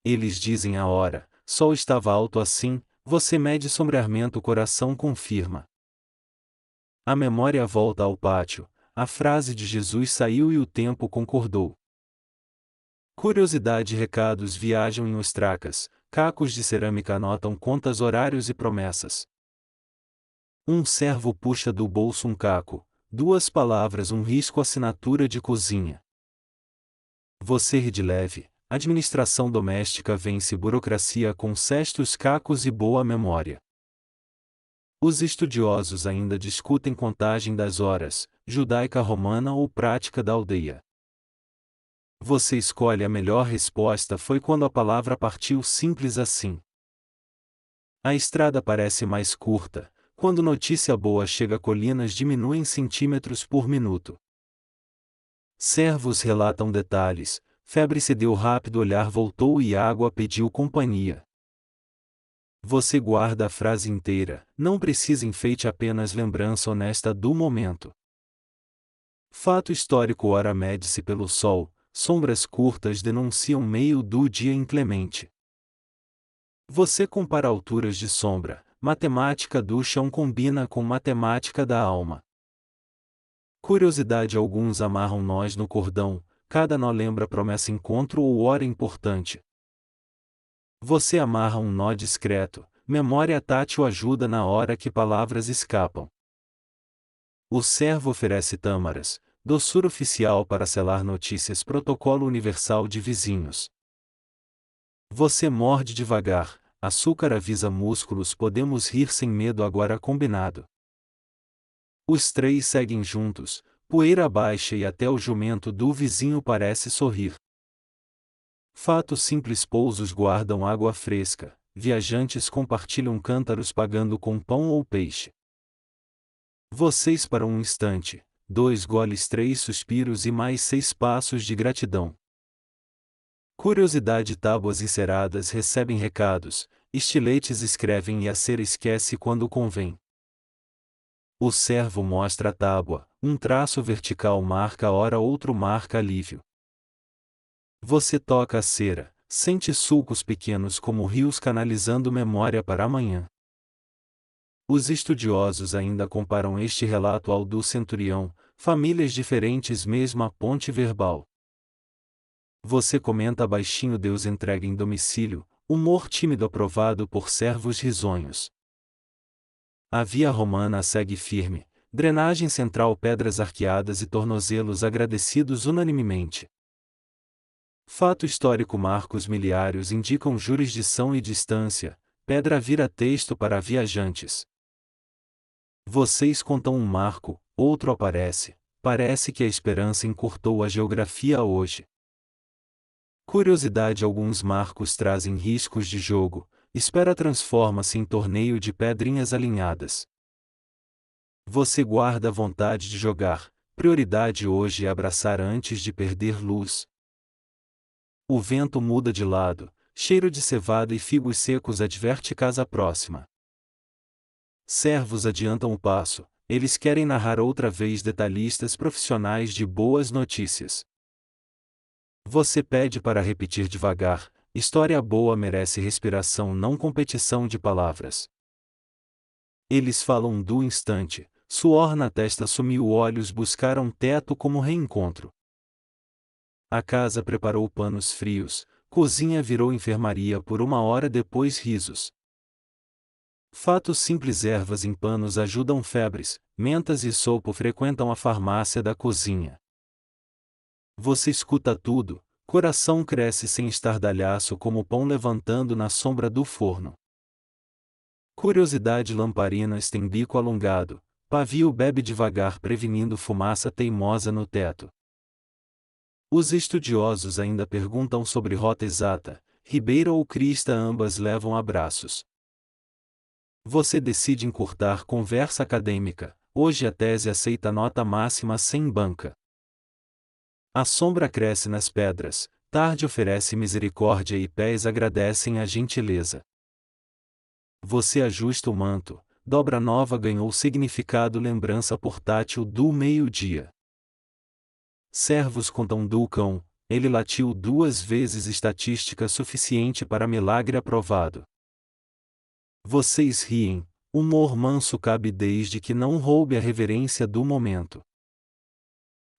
[SPEAKER 1] Eles dizem a hora, sol estava alto assim, você mede sombreamento, o coração confirma. A memória volta ao pátio, a frase de Jesus saiu e o tempo concordou. Curiosidade, recados viajam em ostracas, cacos de cerâmica anotam contas, horários e promessas. Um servo puxa do bolso um caco, duas palavras, um risco, assinatura de cozinha. Você ri de leve, administração doméstica vence burocracia com cestos, cacos e boa memória. Os estudiosos ainda discutem contagem das horas, judaica romana ou prática da aldeia. Você escolhe a melhor resposta, foi quando a palavra partiu, simples assim. A estrada parece mais curta, quando notícia boa chega, colinas diminuem centímetros por minuto. Servos relatam detalhes, febre cedeu rápido, olhar voltou e água pediu companhia. Você guarda a frase inteira, não precisa enfeite, apenas lembrança honesta do momento. Fato histórico, hora mede-se pelo sol, sombras curtas denunciam meio do dia inclemente. Você compara alturas de sombra, matemática do chão combina com matemática da alma. Curiosidade, alguns amarram nós no cordão, cada nó lembra promessa encontro ou hora importante. Você amarra um nó discreto, memória tátil ajuda na hora que palavras escapam. O servo oferece tâmaras, doçura oficial para selar notícias protocolo universal de vizinhos. Você morde devagar, açúcar avisa músculos podemos rir sem medo agora combinado. Os três seguem juntos, poeira baixa e até o jumento do vizinho parece sorrir. Fato simples pousos guardam água fresca, viajantes compartilham cântaros pagando com pão ou peixe. Vocês para um instante, 2 goles 3 suspiros e mais 6 passos de gratidão. Curiosidade tábuas enceradas recebem recados, estiletes escrevem e a cera esquece quando convém. O servo mostra a tábua, um traço vertical marca hora outro marca alívio. Você toca a cera, sente sulcos pequenos como rios canalizando memória para amanhã. Os estudiosos ainda comparam este relato ao do centurião, famílias diferentes mesmo a ponte verbal. Você comenta baixinho Deus entrega em domicílio, humor tímido aprovado por servos risonhos. A via romana segue firme, drenagem central pedras arqueadas e tornozelos agradecidos unanimemente. Fato histórico marcos miliários indicam jurisdição e distância, pedra vira texto para viajantes. Vocês contam um marco, outro aparece, parece que a esperança encurtou a geografia hoje. Curiosidade alguns marcos trazem riscos de jogo, espera transforma-se em torneio de pedrinhas alinhadas. Você guarda a vontade de jogar, prioridade hoje é abraçar antes de perder luz. O vento muda de lado, cheiro de cevada e figos secos adverte casa próxima. Servos adiantam o passo, eles querem narrar outra vez detalhistas profissionais de boas notícias. Você pede para repetir devagar, história boa merece respiração não competição de palavras. Eles falam do instante, suor na testa sumiu olhos buscaram teto como reencontro. A casa preparou panos frios, cozinha virou enfermaria por 1 hora depois risos. Fatos simples ervas em panos ajudam febres, mentas e sopo frequentam a farmácia da cozinha. Você escuta tudo, coração cresce sem estardalhaço como pão levantando na sombra do forno. Curiosidade lamparinas tem bico alongado, pavio bebe devagar prevenindo fumaça teimosa no teto. Os estudiosos ainda perguntam sobre rota exata, ribeira ou crista ambas levam abraços. Você decide encurtar conversa acadêmica, hoje a tese aceita nota máxima sem banca. A sombra cresce nas pedras, tarde oferece misericórdia e pés agradecem a gentileza. Você ajusta o manto, dobra nova ganhou significado lembrança portátil do meio-dia. Servos contam do cão, ele latiu 2 vezes estatística suficiente para milagre aprovado. Vocês riem, humor manso cabe desde que não roube a reverência do momento.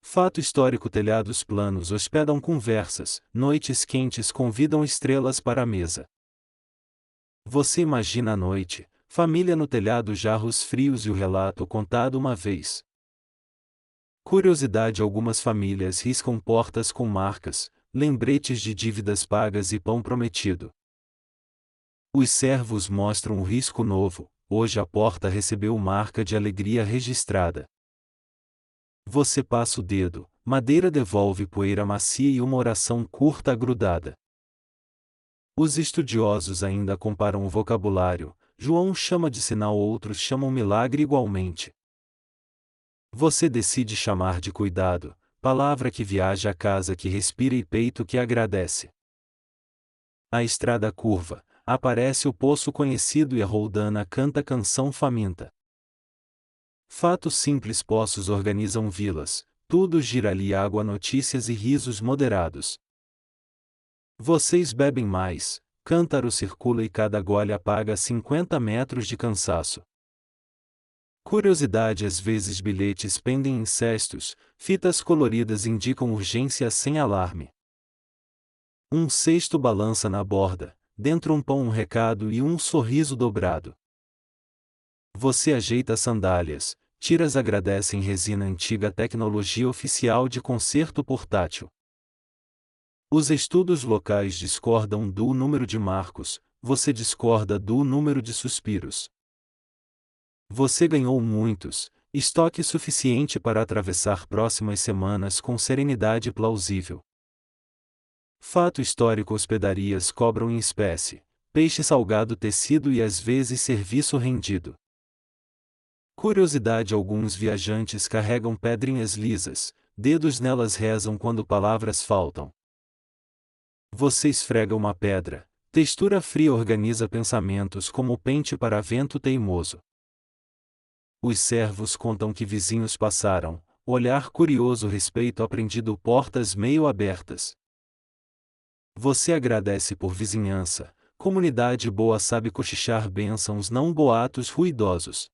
[SPEAKER 1] Fato histórico telhados planos hospedam conversas, noites quentes convidam estrelas para a mesa. Você imagina a noite, família no telhado jarros frios e o relato contado uma vez. Curiosidade algumas famílias riscam portas com marcas, lembretes de dívidas pagas e pão prometido. Os servos mostram um risco novo, hoje a porta recebeu marca de alegria registrada. Você passa o dedo, madeira devolve poeira macia e uma oração curta grudada. Os estudiosos ainda comparam o vocabulário, João chama de sinal outros chamam milagre igualmente. Você decide chamar de cuidado, palavra que viaja a casa que respira e peito que agradece. A estrada curva, aparece o poço conhecido e a roldana canta canção faminta. Fatos simples poços organizam vilas, tudo gira ali água notícias e risos moderados. Vocês bebem mais, cântaro circula e cada gole apaga 50 metros de cansaço. Curiosidade: às vezes bilhetes pendem em cestos, fitas coloridas indicam urgência sem alarme. Um cesto balança na borda, dentro um pão, um recado e um sorriso dobrado. Você ajeita as sandálias, tiras agradecem resina antiga, tecnologia oficial de concerto portátil. Os estudos locais discordam do número de marcos, você discorda do número de suspiros. Você ganhou muitos, estoque suficiente para atravessar próximas semanas com serenidade plausível. Fato histórico: hospedarias cobram em espécie, peixe salgado, tecido e às vezes serviço rendido. Curiosidade: alguns viajantes carregam pedrinhas lisas, dedos nelas rezam quando palavras faltam. Você esfrega uma pedra, textura fria organiza pensamentos como pente para vento teimoso. Os servos contam que vizinhos passaram, olhar curioso, respeito aprendido, portas meio abertas. Você agradece por vizinhança, comunidade boa sabe cochichar bênçãos, não boatos ruidosos.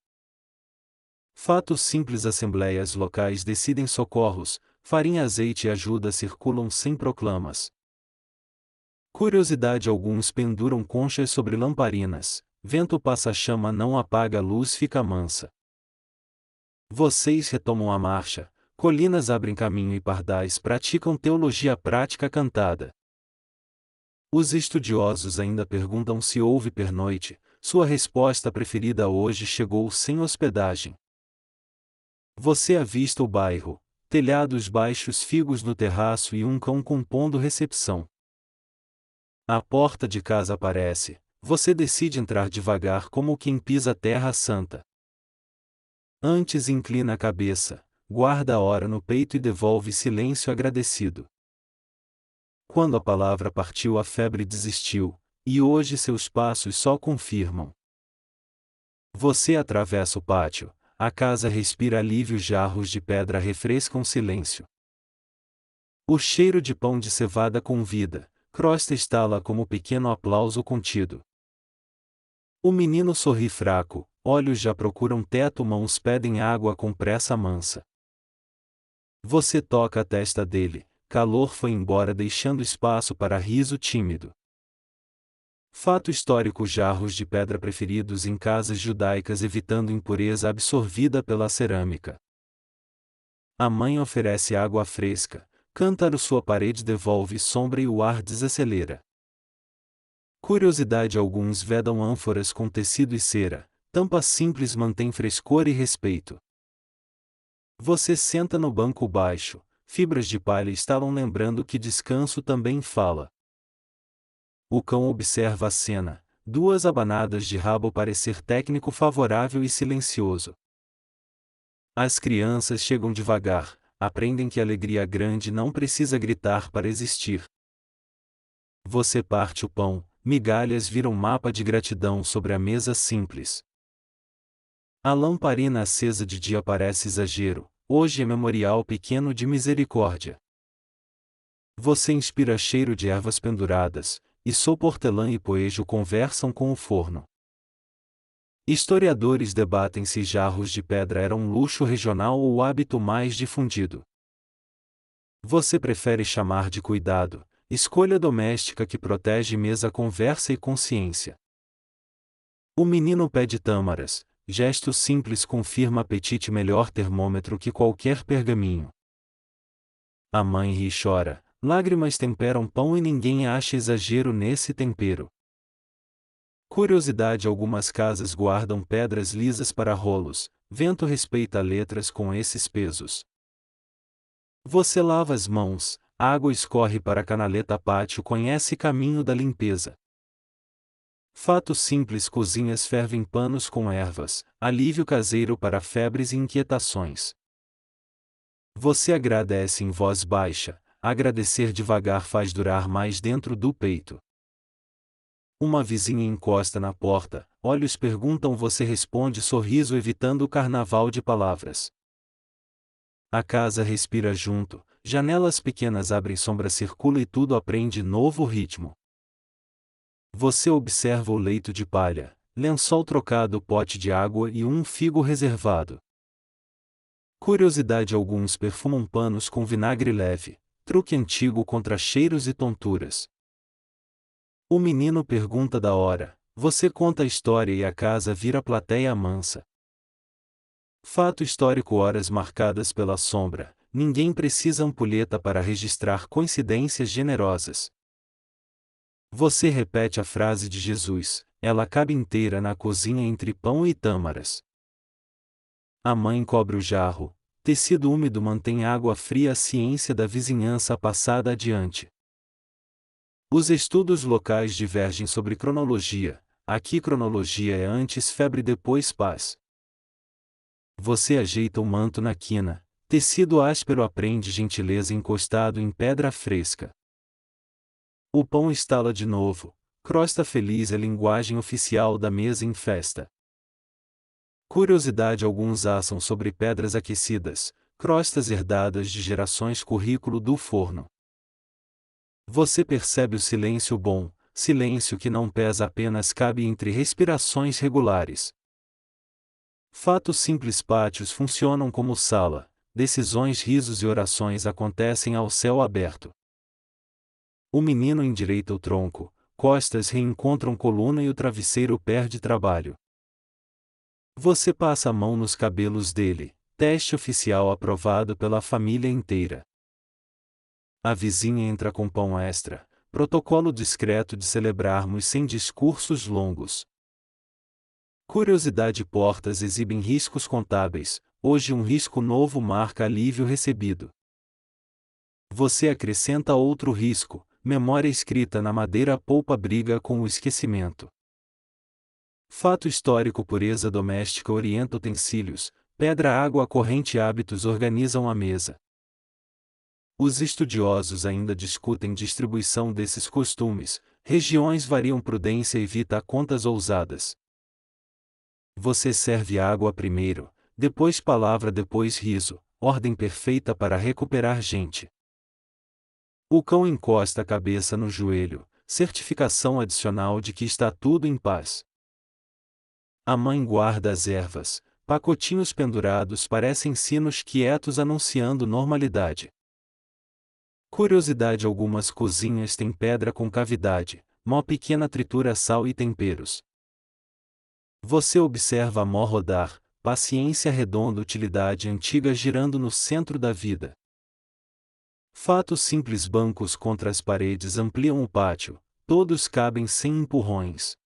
[SPEAKER 1] Fato simples: assembleias locais decidem socorros, farinha, azeite e ajuda circulam sem proclamas. Curiosidade: alguns penduram conchas sobre lamparinas, vento passa, chama não apaga, a luz fica mansa. Vocês retomam a marcha, colinas abrem caminho e pardais praticam teologia prática cantada. Os estudiosos ainda perguntam se houve pernoite, sua resposta preferida: hoje chegou sem hospedagem. Você avista o bairro, telhados baixos, figos no terraço e um cão compondo recepção. A porta de casa aparece, você decide entrar devagar como quem pisa terra santa. Antes inclina a cabeça, guarda a hora no peito e devolve silêncio agradecido. Quando a palavra partiu, a febre desistiu, e hoje seus passos só confirmam. Você atravessa o pátio, a casa respira alívio, jarros de pedra refrescam silêncio. O cheiro de pão de cevada convida, crosta estala como pequeno aplauso contido. O menino sorri fraco, olhos já procuram teto, mãos pedem água com pressa mansa. Você toca a testa dele, calor foi embora deixando espaço para riso tímido. Fato histórico: jarros de pedra preferidos em casas judaicas evitando impureza absorvida pela cerâmica. A mãe oferece água fresca, cântaro sua parede devolve sombra e o ar desacelera. Curiosidade: alguns vedam ânforas com tecido e cera, tampa simples mantém frescor e respeito. Você senta no banco baixo, fibras de palha estalam lembrando que descanso também fala. O cão observa a cena, duas abanadas de rabo parecer técnico favorável e silencioso. As crianças chegam devagar, aprendem que alegria grande não precisa gritar para existir. Você parte o pão, migalhas viram mapa de gratidão sobre a mesa simples. A lamparina acesa de dia parece exagero, hoje é memorial pequeno de misericórdia. Você inspira cheiro de ervas penduradas, e sopa, hortelã e poejo conversam com o forno. Historiadores debatem se jarros de pedra eram um luxo regional ou o hábito mais difundido. Você prefere chamar de cuidado, escolha doméstica que protege mesa, conversa e consciência. O menino pede tâmaras, gesto simples confirma apetite, melhor termômetro que qualquer pergaminho. A mãe ri e chora, lágrimas temperam pão e ninguém acha exagero nesse tempero. Curiosidade: algumas casas guardam pedras lisas para rolos, vento respeita letras com esses pesos. Você lava as mãos, água escorre para a canaleta, pátio conhece caminho da limpeza. Fato simples: cozinhas fervem panos com ervas, alívio caseiro para febres e inquietações. Você agradece em voz baixa, agradecer devagar faz durar mais dentro do peito. Uma vizinha encosta na porta, olhos perguntam, você responde sorriso evitando o carnaval de palavras. A casa respira junto, janelas pequenas abrem sombra, circula e tudo aprende novo ritmo. Você observa o leito de palha, lençol trocado, pote de água e um figo reservado. Curiosidade: alguns perfumam panos com vinagre leve, truque antigo contra cheiros e tonturas. O menino pergunta da hora, você conta a história e a casa vira plateia mansa. Fato histórico: horas marcadas pela sombra, ninguém precisa ampulheta para registrar coincidências generosas. Você repete a frase de Jesus, ela cabe inteira na cozinha entre pão e tâmaras. A mãe cobre o jarro, tecido úmido mantém água fria, a ciência da vizinhança passada adiante. Os estudos locais divergem sobre cronologia, aqui cronologia é antes febre depois paz. Você ajeita o manto na quina, tecido áspero aprende gentileza encostado em pedra fresca. O pão estala de novo, crosta feliz é linguagem oficial da mesa em festa. Curiosidade: alguns assam sobre pedras aquecidas, crostas herdadas de gerações, currículo do forno. Você percebe o silêncio bom, silêncio que não pesa, apenas cabe entre respirações regulares. Fato simples: pátios funcionam como sala, decisões, risos e orações acontecem ao céu aberto. O menino endireita o tronco, costas reencontram coluna e o travesseiro perde trabalho. Você passa a mão nos cabelos dele, teste oficial aprovado pela família inteira. A vizinha entra com pão extra, protocolo discreto de celebrarmos sem discursos longos. Curiosidade: portas exibem riscos contábeis, hoje um risco novo marca alívio recebido. Você acrescenta outro risco, memória escrita na madeira poupa briga com o esquecimento. Fato histórico: pureza doméstica orienta utensílios, pedra, água corrente, hábitos organizam a mesa. Os estudiosos ainda discutem distribuição desses costumes, regiões variam, prudência evita contas ousadas. Você serve água primeiro, depois palavra, depois riso, ordem perfeita para recuperar gente. O cão encosta a cabeça no joelho, certificação adicional de que está tudo em paz. A mãe guarda as ervas, pacotinhos pendurados parecem sinos quietos anunciando normalidade. Curiosidade: algumas cozinhas têm pedra com cavidade, mó pequena tritura sal e temperos. Você observa a mó rodar, paciência redonda, utilidade antiga girando no centro da vida. Fato simples: bancos contra as paredes ampliam o pátio, todos cabem sem empurrões.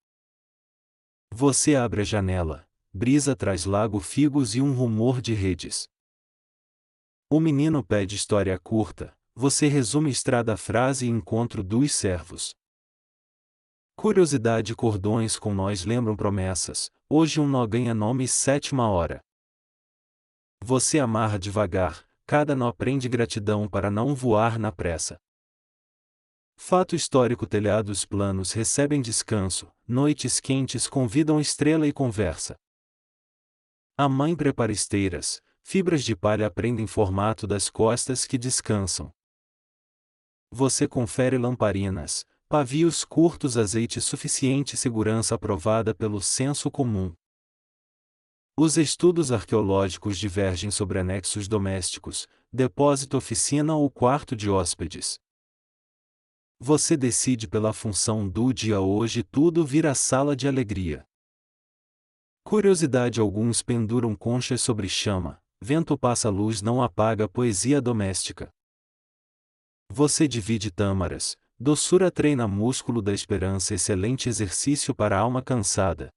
[SPEAKER 1] Você abre a janela, brisa traz lago, figos e um rumor de redes. O menino pede história curta, você resume estrada, frase e encontro dos servos. Curiosidade: cordões com nós lembram promessas, hoje um nó ganha nome, sétima hora. Você amarra devagar, cada nó prende gratidão para não voar na pressa. Fato histórico: telhados planos recebem descanso, noites quentes convidam estrela e conversa. A mãe prepara esteiras, fibras de palha prendem formato das costas que descansam. Você confere lamparinas, pavios curtos, azeite suficiente, segurança aprovada pelo senso comum. Os estudos arqueológicos divergem sobre anexos domésticos, depósito, oficina ou quarto de hóspedes. Você decide pela função do dia, hoje tudo vira sala de alegria. Curiosidade: alguns penduram conchas sobre chama, vento passa, luz não apaga, poesia doméstica. Você divide tâmaras, doçura treina músculo da esperança, excelente exercício para alma cansada.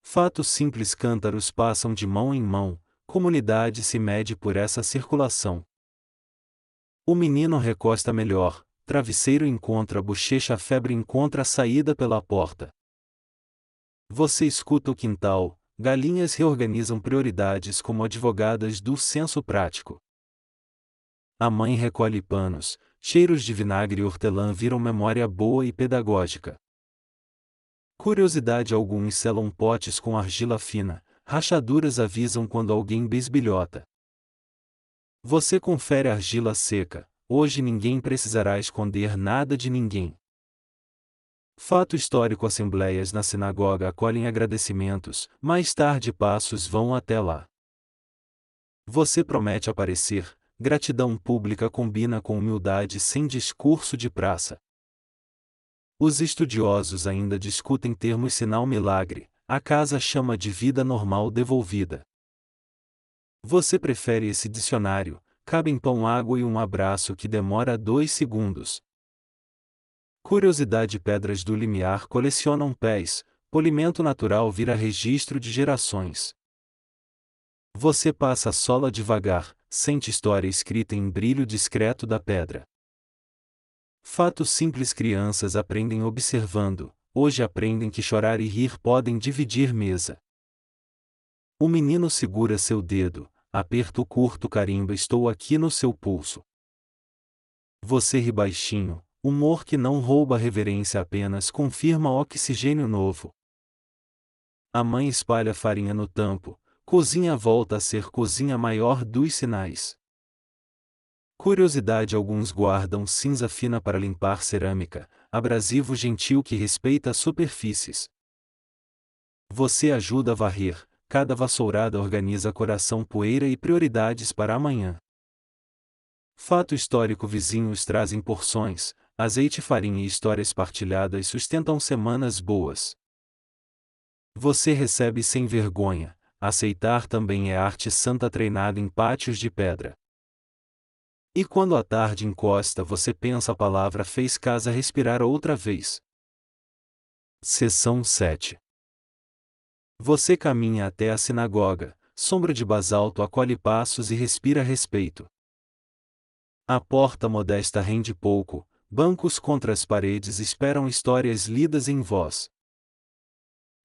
[SPEAKER 1] Fato simples: cântaros passam de mão em mão, comunidade se mede por essa circulação. O menino recosta melhor, travesseiro encontra bochecha, febre encontra a saída pela porta. Você escuta o quintal, galinhas reorganizam prioridades como advogadas do senso prático. A mãe recolhe panos, cheiros de vinagre e hortelã viram memória boa e pedagógica. Curiosidade: alguns selam potes com argila fina, rachaduras avisam quando alguém bisbilhota. Você confere argila seca, hoje ninguém precisará esconder nada de ninguém. Fato histórico: assembleias na sinagoga acolhem agradecimentos, mais tarde passos vão até lá. Você promete aparecer, gratidão pública combina com humildade sem discurso de praça. Os estudiosos ainda discutem termos sinal-milagre, a casa chama de vida normal devolvida. Você prefere esse dicionário? Cabem pão, água e um abraço que demora 2 segundos. Curiosidade: pedras do limiar colecionam pés, polimento natural vira registro de gerações. Você passa a sola devagar, sente história escrita em brilho discreto da pedra. Fato simples: crianças aprendem observando, hoje aprendem que chorar e rir podem dividir mesa. O menino segura seu dedo, aperto curto, carimba, estou aqui no seu pulso. Você ri baixinho, humor que não rouba reverência, apenas confirma oxigênio novo. A mãe espalha farinha no tampo, cozinha volta a ser cozinha, maior dos sinais. Curiosidade: alguns guardam cinza fina para limpar cerâmica, abrasivo gentil que respeita superfícies. Você ajuda a varrer, cada vassourada organiza coração, poeira e prioridades para amanhã. Fato histórico: vizinhos trazem porções, azeite, farinha e histórias partilhadas sustentam semanas boas. Você recebe sem vergonha, aceitar também é arte santa treinada em pátios de pedra. E quando a tarde encosta, você pensa: a palavra fez casa respirar outra vez. Seção 7. Você caminha até a sinagoga, sombra de basalto acolhe passos e respira respeito. A porta modesta rende pouco, bancos contra as paredes esperam histórias lidas em voz.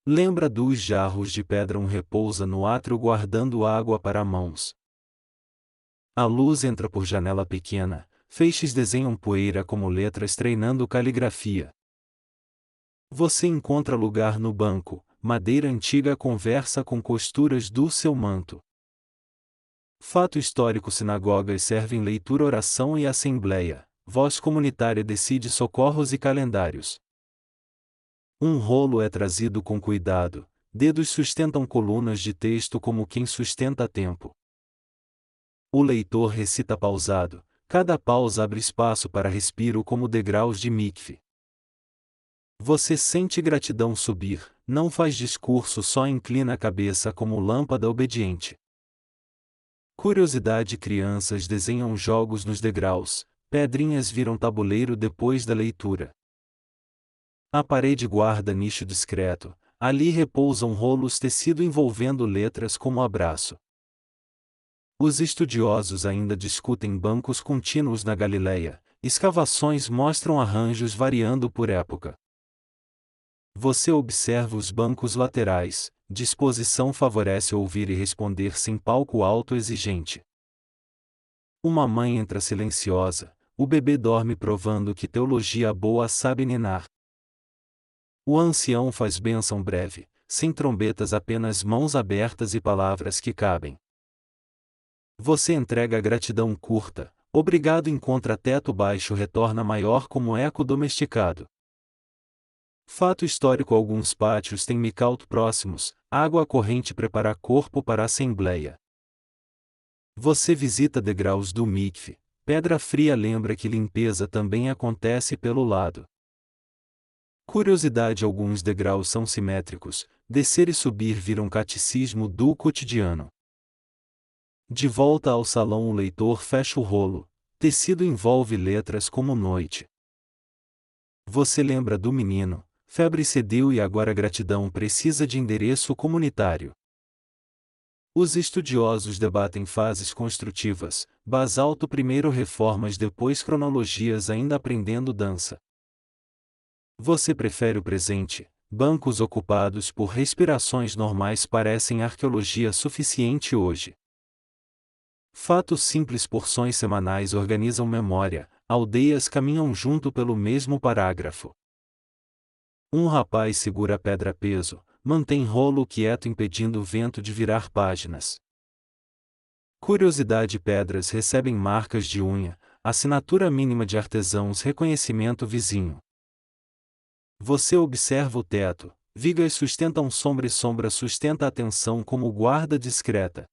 [SPEAKER 1] Lembra dos jarros de pedra, repousa no átrio guardando água para mãos. A luz entra por janela pequena, feixes desenham poeira como letras treinando caligrafia. Você encontra lugar no banco, madeira antiga conversa com costuras do seu manto. Fato histórico: sinagogas servem leitura, oração e assembleia, voz comunitária decide socorros e calendários. Um rolo é trazido com cuidado, dedos sustentam colunas de texto como quem sustenta tempo. O leitor recita pausado, cada pausa abre espaço para respiro como degraus de mikve. Você sente gratidão subir, não faz discurso, só inclina a cabeça como lâmpada obediente. Curiosidade: crianças desenham jogos nos degraus, pedrinhas viram tabuleiro depois da leitura. A parede guarda nicho discreto, ali repousam rolos tecido envolvendo letras como abraço. Os estudiosos ainda discutem bancos contínuos na Galileia, escavações mostram arranjos variando por época. Você observa os bancos laterais, disposição favorece ouvir e responder sem palco alto exigente. Uma mãe entra silenciosa, o bebê dorme provando que teologia boa sabe ninar. O ancião faz bênção breve, sem trombetas, apenas mãos abertas e palavras que cabem. Você entrega a gratidão curta, obrigado, encontra teto baixo, retorna maior como eco domesticado. Fato histórico: alguns pátios têm micaute próximos, água corrente prepara corpo para a assembleia. Você visita degraus do mikve, pedra fria lembra que limpeza também acontece pelo lado. Curiosidade: alguns degraus são simétricos, descer e subir viram catecismo do cotidiano. De volta ao salão, o leitor fecha o rolo, tecido envolve letras como noite. Você lembra do menino, febre cedeu e agora gratidão precisa de endereço comunitário. Os estudiosos debatem fases construtivas, basalto primeiro, reformas depois, cronologias ainda aprendendo dança. Você prefere o presente, bancos ocupados por respirações normais parecem arqueologia suficiente hoje. Fato simples: porções semanais organizam memória, aldeias caminham junto pelo mesmo parágrafo. Um rapaz segura pedra peso, mantém rolo quieto impedindo o vento de virar páginas. Curiosidade: pedras recebem marcas de unha, assinatura mínima de artesãos, reconhecimento vizinho. Você observa o teto, vigas sustentam sombra e sombra sustenta a atenção como guarda discreta.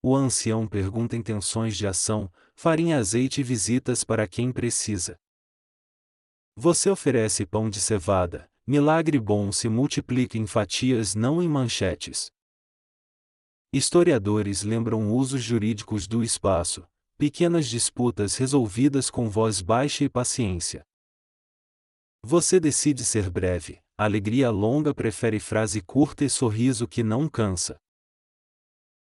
[SPEAKER 1] O ancião pergunta intenções de ação, farinha, azeite e visitas para quem precisa. Você oferece pão de cevada, milagre bom se multiplica em fatias, não em manchetes. Historiadores lembram usos jurídicos do espaço, pequenas disputas resolvidas com voz baixa e paciência. Você decide ser breve, alegria longa prefere frase curta e sorriso que não cansa.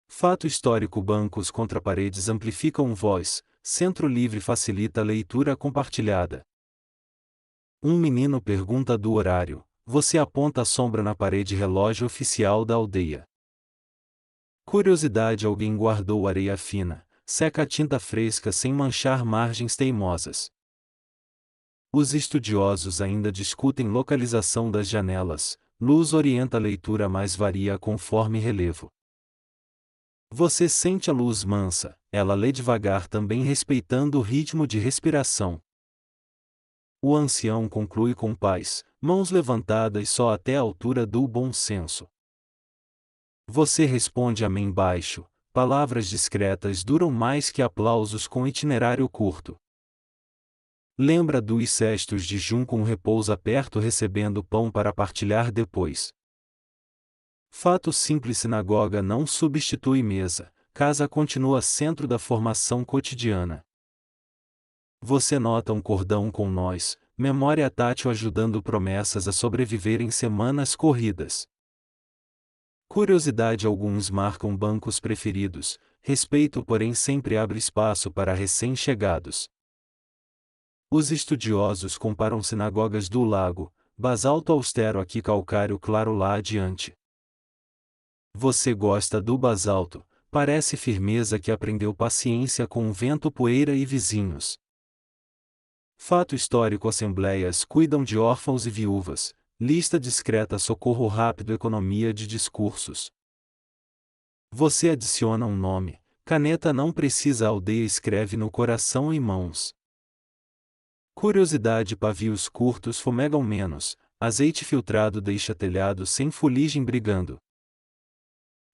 [SPEAKER 1] Fato histórico: bancos contra paredes amplificam voz, centro livre facilita a leitura compartilhada. Um menino pergunta do horário, você aponta a sombra na parede, relógio oficial da aldeia. Curiosidade: alguém guardou areia fina, seca a tinta fresca sem manchar margens teimosas. Os estudiosos ainda discutem localização das janelas, luz orienta a leitura mas varia conforme relevo. Você sente a luz mansa, ela lê devagar também respeitando o ritmo de respiração. O ancião conclui com paz, mãos levantadas só até a altura do bom senso. Você responde amém baixo, palavras discretas duram mais que aplausos com itinerário curto. Lembra dos cestos de junco, repousa perto recebendo pão para partilhar depois. Fato simples: sinagoga não substitui mesa, casa continua centro da formação cotidiana. Você nota um cordão com nós, memória tátil ajudando promessas a sobreviver em semanas corridas. Curiosidade: alguns marcam bancos preferidos, respeito porém sempre abre espaço para recém-chegados. Os estudiosos comparam sinagogas do lago, basalto austero aqui, calcário claro lá adiante. Você gosta do basalto, parece firmeza que aprendeu paciência com o vento, poeira e vizinhos. Fato histórico: assembleias cuidam de órfãos e viúvas, lista discreta socorro rápido, economia de discursos. Você adiciona um nome, caneta não precisa, a aldeia escreve no coração e mãos. Curiosidade: pavios curtos fumegam menos, azeite filtrado deixa telhado sem fuligem brigando.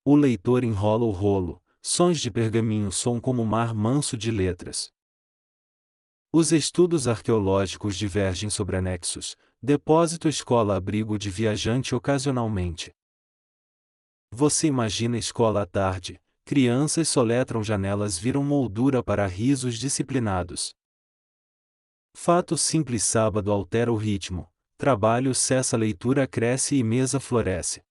[SPEAKER 1] O leitor enrola o rolo, sons de pergaminho som como mar manso de letras. Os estudos arqueológicos divergem sobre anexos, depósito, escola, abrigo de viajante ocasionalmente. Você imagina escola à tarde, crianças soletram, janelas viram moldura para risos disciplinados. Fato simples: sábado altera o ritmo, trabalho cessa, leitura cresce e mesa floresce.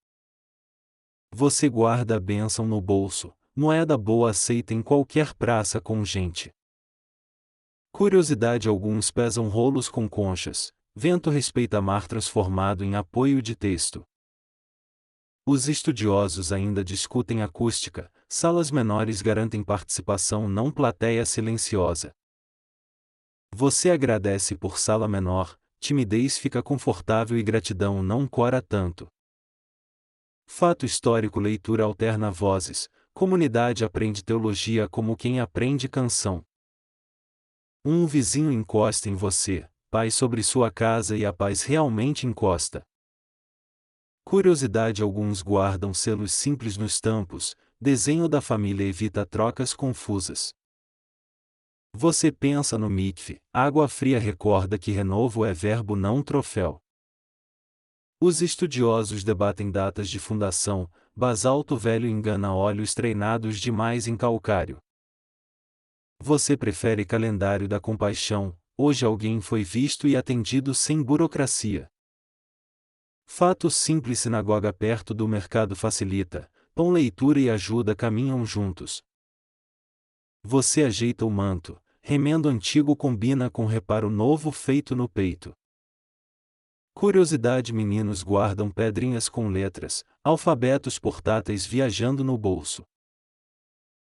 [SPEAKER 1] Você guarda a bênção no bolso, moeda boa aceita em qualquer praça com gente. Curiosidade: alguns pesam rolos com conchas, vento respeita mar transformado em apoio de texto. Os estudiosos ainda discutem acústica, salas menores garantem participação não plateia silenciosa. Você agradece por sala menor, timidez fica confortável e gratidão não cora tanto. Fato histórico: leitura alterna vozes, comunidade aprende teologia como quem aprende canção. Um vizinho encosta em você, paz sobre sua casa e a paz realmente encosta. Curiosidade: alguns guardam selos simples nos tampos, desenho da família evita trocas confusas. Você pensa no mikve, água fria recorda que renovo é verbo não troféu. Os estudiosos debatem datas de fundação, basalto velho engana olhos treinados demais em calcário. Você prefere calendário da compaixão, hoje alguém foi visto e atendido sem burocracia. Fato simples: sinagoga perto do mercado facilita, pão, leitura e ajuda caminham juntos. Você ajeita o manto, remendo antigo combina com reparo novo feito no peito. Curiosidade: meninos guardam pedrinhas com letras, alfabetos portáteis viajando no bolso.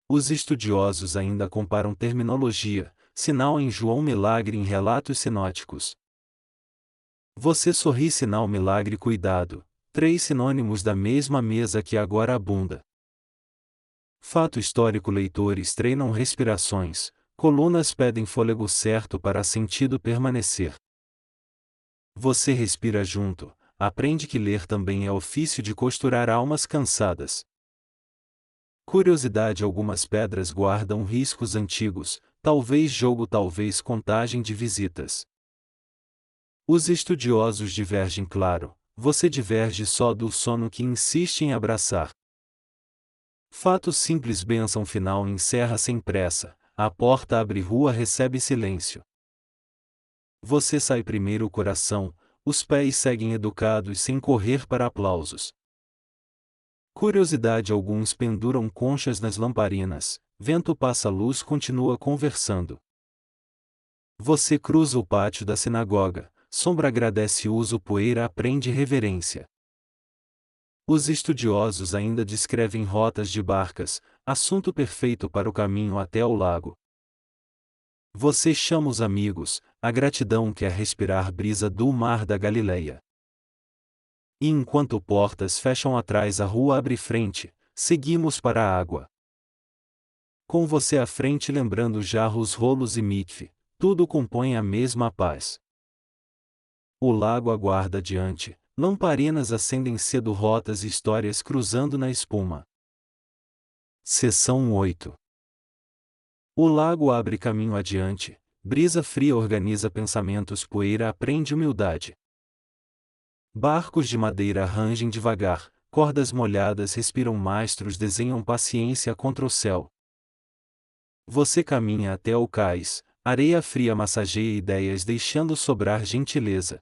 [SPEAKER 1] Os estudiosos ainda comparam terminologia, sinal em João, milagre em relatos sinóticos. Você sorri, sinal, milagre, cuidado, três sinônimos da mesma mesa que agora abunda. Fato histórico: leitores treinam respirações, colunas pedem fôlego certo para sentido permanecer. Você respira junto, aprende que ler também é ofício de costurar almas cansadas. Curiosidade: algumas pedras guardam riscos antigos, talvez jogo, talvez contagem de visitas. Os estudiosos divergem, claro, você diverge só do sono que insiste em abraçar. Fato simples: bênção final encerra sem pressa, a porta abre, rua recebe silêncio. Você sai primeiro, o coração, os pés seguem educados sem correr para aplausos. Curiosidade: alguns penduram conchas nas lamparinas, vento passa, luz continua conversando. Você cruza o pátio da sinagoga, sombra agradece uso, poeira aprende reverência. Os estudiosos ainda descrevem rotas de barcas, assunto perfeito para o caminho até o lago. Você chama os amigos, a gratidão quer respirar brisa do mar da Galileia. E enquanto portas fecham atrás, a rua abre frente, seguimos para a água. Com você à frente, lembrando jarros, rolos e mikve, tudo compõe a mesma paz. O lago aguarda diante, lamparinas acendem cedo, rotas e histórias cruzando na espuma. Seção 8. O lago abre caminho adiante, brisa fria organiza pensamentos, poeira aprende humildade. Barcos de madeira rangem devagar, cordas molhadas respiram, maestros desenham paciência contra o céu. Você caminha até o cais, areia fria massageia ideias deixando sobrar gentileza.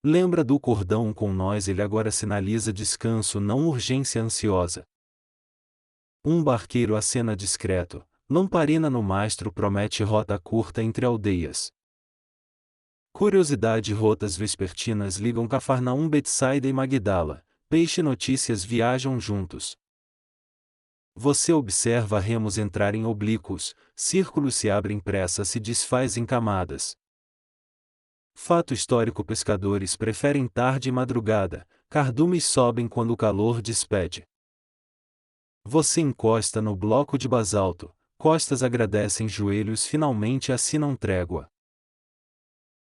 [SPEAKER 1] Lembra do cordão com nós, ele agora sinaliza descanso, não urgência ansiosa. Um barqueiro acena discreto, lamparina no mastro promete rota curta entre aldeias. Curiosidade: rotas vespertinas ligam Cafarnaum, Betsaida e Magdala, peixe notícias viajam juntos. Você observa remos entrar em oblíquos, círculos se abrem, pressa se desfaz em camadas. Fato histórico: pescadores preferem tarde e madrugada, cardumes sobem quando o calor despede. Você encosta no bloco de basalto, costas agradecem, joelhos finalmente assinam trégua.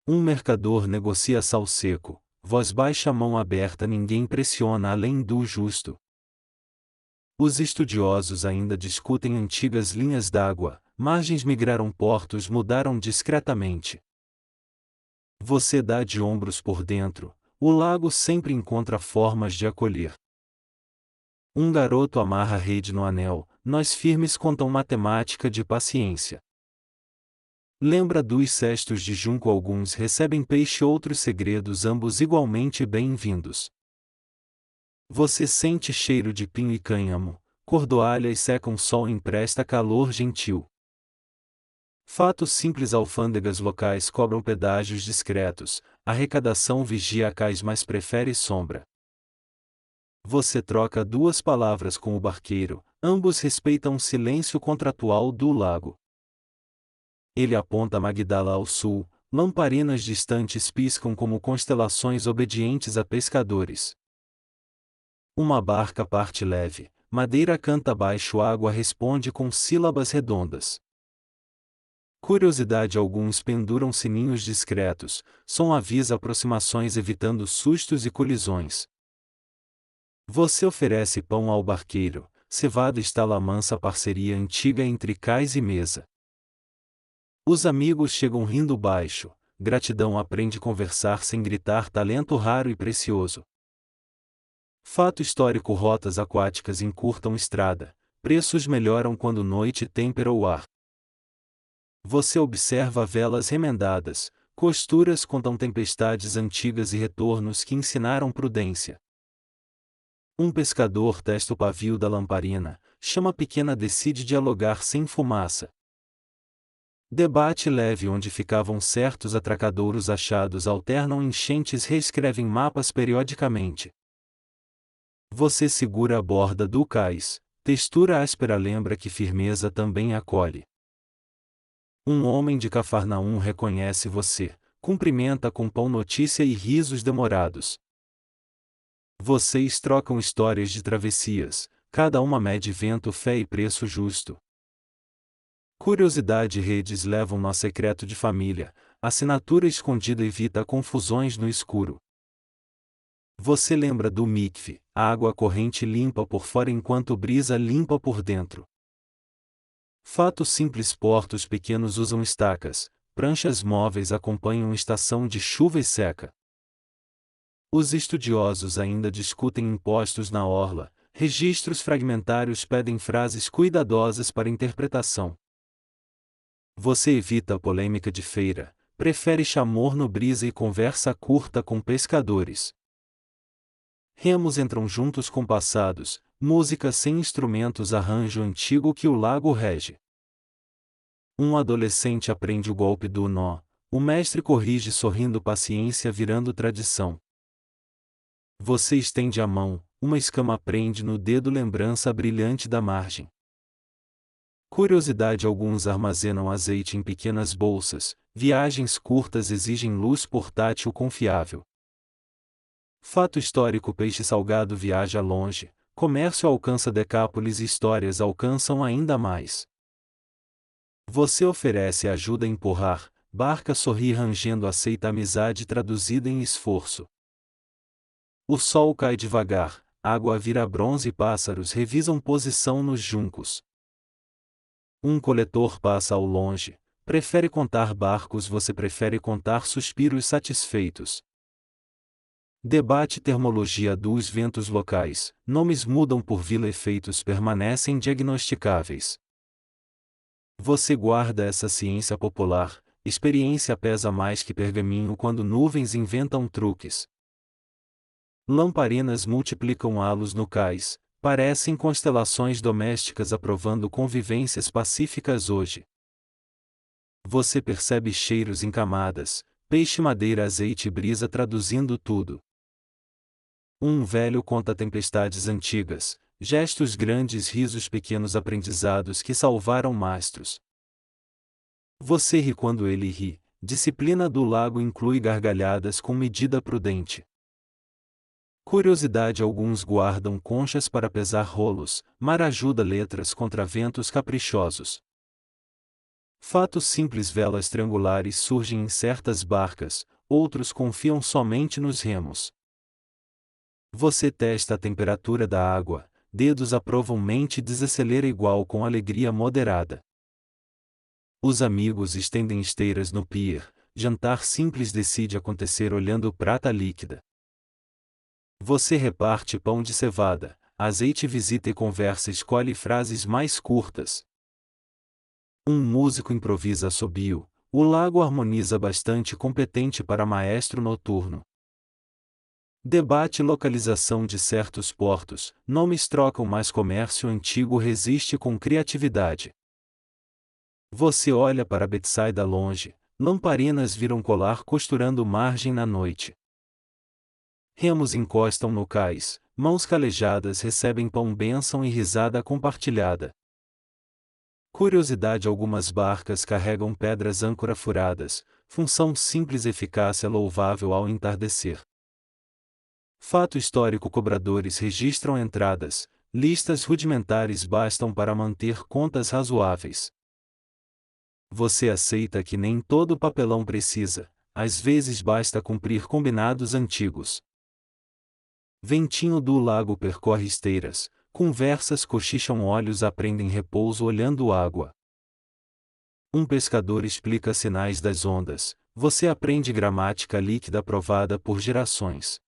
[SPEAKER 1] Um mercador negocia sal seco, voz baixa, mão aberta, ninguém pressiona além do justo. Os estudiosos ainda discutem antigas linhas d'água, margens migraram, portos mudaram discretamente. Você dá de ombros por dentro, o lago sempre encontra formas de acolher. Um garoto amarra a rede no anel, nós firmes contam matemática de paciência. Lembra dos cestos de junco, alguns recebem peixe, outros segredos, ambos igualmente bem-vindos. Você sente cheiro de pinho e cânhamo, cordoalhas secam, sol empresta calor gentil. Fato simples: alfândegas locais cobram pedágios discretos, arrecadação vigia a cais, mas prefere sombra. Você troca duas palavras com o barqueiro, ambos respeitam o silêncio contratual do lago. Ele aponta Magdala ao sul, lamparinas distantes piscam como constelações obedientes a pescadores. Uma barca parte leve, madeira canta baixo, água responde com sílabas redondas. Curiosidade: alguns penduram sininhos discretos, som avisa aproximações evitando sustos e colisões. Você oferece pão ao barqueiro, cevada estala mansa, parceria antiga entre cais e mesa. Os amigos chegam rindo baixo, gratidão aprende conversar sem gritar, talento raro e precioso. Fato histórico: rotas aquáticas encurtam estrada, preços melhoram quando noite tempera o ar. Você observa velas remendadas, costuras contam tempestades antigas e retornos que ensinaram prudência. Um pescador testa o pavio da lamparina, chama pequena, decide dialogar sem fumaça. Debate leve: onde ficavam certos atracadouros achados, alternam enchentes, reescrevem mapas periodicamente. Você segura a borda do cais, textura áspera lembra que firmeza também acolhe. Um homem de Cafarnaum reconhece você, cumprimenta com pão, notícia e risos demorados. Vocês trocam histórias de travessias, cada uma mede vento, fé e preço justo. Curiosidade e redes levam nó secreto de família, assinatura escondida evita confusões no escuro. Você lembra do mikve, a água corrente limpa por fora enquanto brisa limpa por dentro. Fato simples: portos pequenos usam estacas, pranchas móveis acompanham estação de chuva e seca. Os estudiosos ainda discutem impostos na orla, registros fragmentários pedem frases cuidadosas para interpretação. Você evita a polêmica de feira, prefere chamor no brisa e conversa curta com pescadores. Remos entram juntos compassados, música sem instrumentos arranjo antigo que o lago rege. Um adolescente aprende o golpe do nó, o mestre corrige sorrindo, paciência virando tradição. Você estende a mão, uma escama prende no dedo, lembrança brilhante da margem. Curiosidade: alguns armazenam azeite em pequenas bolsas, viagens curtas exigem luz portátil confiável. Fato histórico: peixe salgado viaja longe, comércio alcança Decápolis e histórias alcançam ainda mais. Você oferece ajuda a empurrar, barca sorri rangendo, aceita amizade traduzida em esforço. O sol cai devagar, água vira bronze e pássaros revisam posição nos juncos. Um coletor passa ao longe, prefere contar barcos, você prefere contar suspiros satisfeitos. Debate termologia dos ventos locais, nomes mudam por vila, efeitos permanecem diagnosticáveis. Você guarda essa ciência popular, experiência pesa mais que pergaminho quando nuvens inventam truques. Lamparinas multiplicam halos no cais, parecem constelações domésticas aprovando convivências pacíficas hoje. Você percebe cheiros em camadas, peixe, madeira, azeite e brisa traduzindo tudo. Um velho conta tempestades antigas, gestos grandes, risos pequenos, aprendizados que salvaram mastros. Você ri quando ele ri, disciplina do lago inclui gargalhadas com medida prudente. Curiosidade: alguns guardam conchas para pesar rolos, mar ajuda letras contra ventos caprichosos. Fato simples: velas triangulares surgem em certas barcas, outros confiam somente nos remos. Você testa a temperatura da água, dedos aprovam, mente desacelera igual com alegria moderada. Os amigos estendem esteiras no pier, jantar simples decide acontecer olhando prata líquida. Você reparte pão de cevada, azeite, visita e conversa, escolhe frases mais curtas. Um músico improvisa assobio, o lago harmoniza bastante, competente para maestro noturno. Debate localização de certos portos, nomes trocam, mas comércio antigo resiste com criatividade. Você olha para Betsaida longe, lamparinas viram colar costurando margem na noite. Remos encostam no cais, mãos calejadas recebem pão, bênção e risada compartilhada. Curiosidade: algumas barcas carregam pedras âncora furadas, função simples, eficácia louvável ao entardecer. Fato histórico: cobradores registram entradas, listas rudimentares bastam para manter contas razoáveis. Você aceita que nem todo papelão precisa, às vezes basta cumprir combinados antigos. Ventinho do lago percorre esteiras, conversas cochicham, olhos aprendem repouso olhando água. Um pescador explica sinais das ondas, você aprende gramática líquida provada por gerações.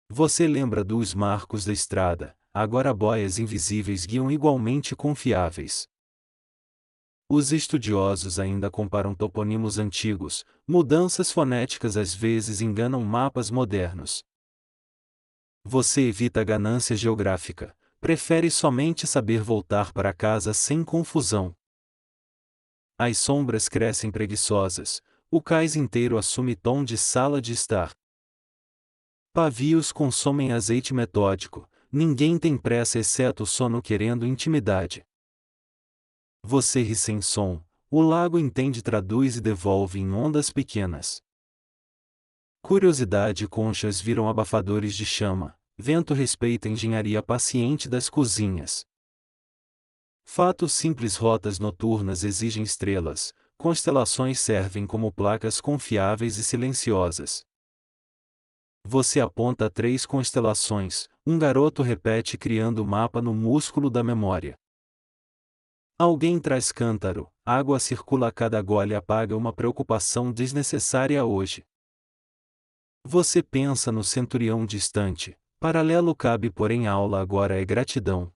[SPEAKER 1] Você lembra dos marcos da estrada, agora boias invisíveis guiam igualmente confiáveis. Os estudiosos ainda comparam toponimos antigos, mudanças fonéticas às vezes enganam mapas modernos. Você evita a ganância geográfica, prefere somente saber voltar para casa sem confusão. As sombras crescem preguiçosas, o cais inteiro assume tom de sala de estar. Pavios consomem azeite metódico, ninguém tem pressa exceto o sono querendo intimidade. Você ri sem som, o lago entende, traduz e devolve em ondas pequenas. Curiosidade: conchas viram abafadores de chama, vento respeita a engenharia paciente das cozinhas. Fato simples: rotas noturnas exigem estrelas, constelações servem como placas confiáveis e silenciosas. Você aponta 3 constelações, um garoto repete criando mapa no músculo da memória. Alguém traz cântaro, água circula a cada gole, apaga uma preocupação desnecessária hoje. Você pensa no centurião distante, paralelo cabe porém aula agora é gratidão.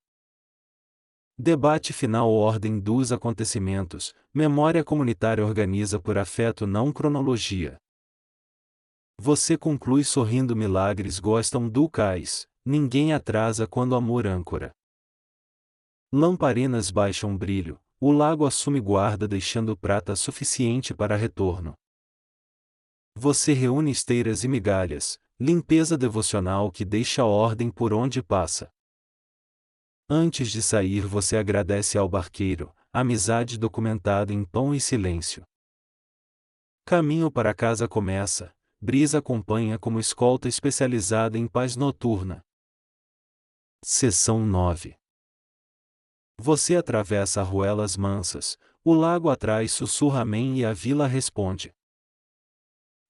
[SPEAKER 1] Debate final: ordem dos acontecimentos, memória comunitária organiza por afeto não cronologia. Você conclui sorrindo: milagres gostam do cais, ninguém atrasa quando amor âncora. Lamparinas baixam brilho, o lago assume guarda deixando prata suficiente para retorno. Você reúne esteiras e migalhas, limpeza devocional que deixa ordem por onde passa. Antes de sair você agradece ao barqueiro, amizade documentada em pão e silêncio. Caminho para casa começa, brisa acompanha como escolta especializada em paz noturna. Seção 9. Você atravessa arruelas mansas, o lago atrás sussurra amém e a vila responde.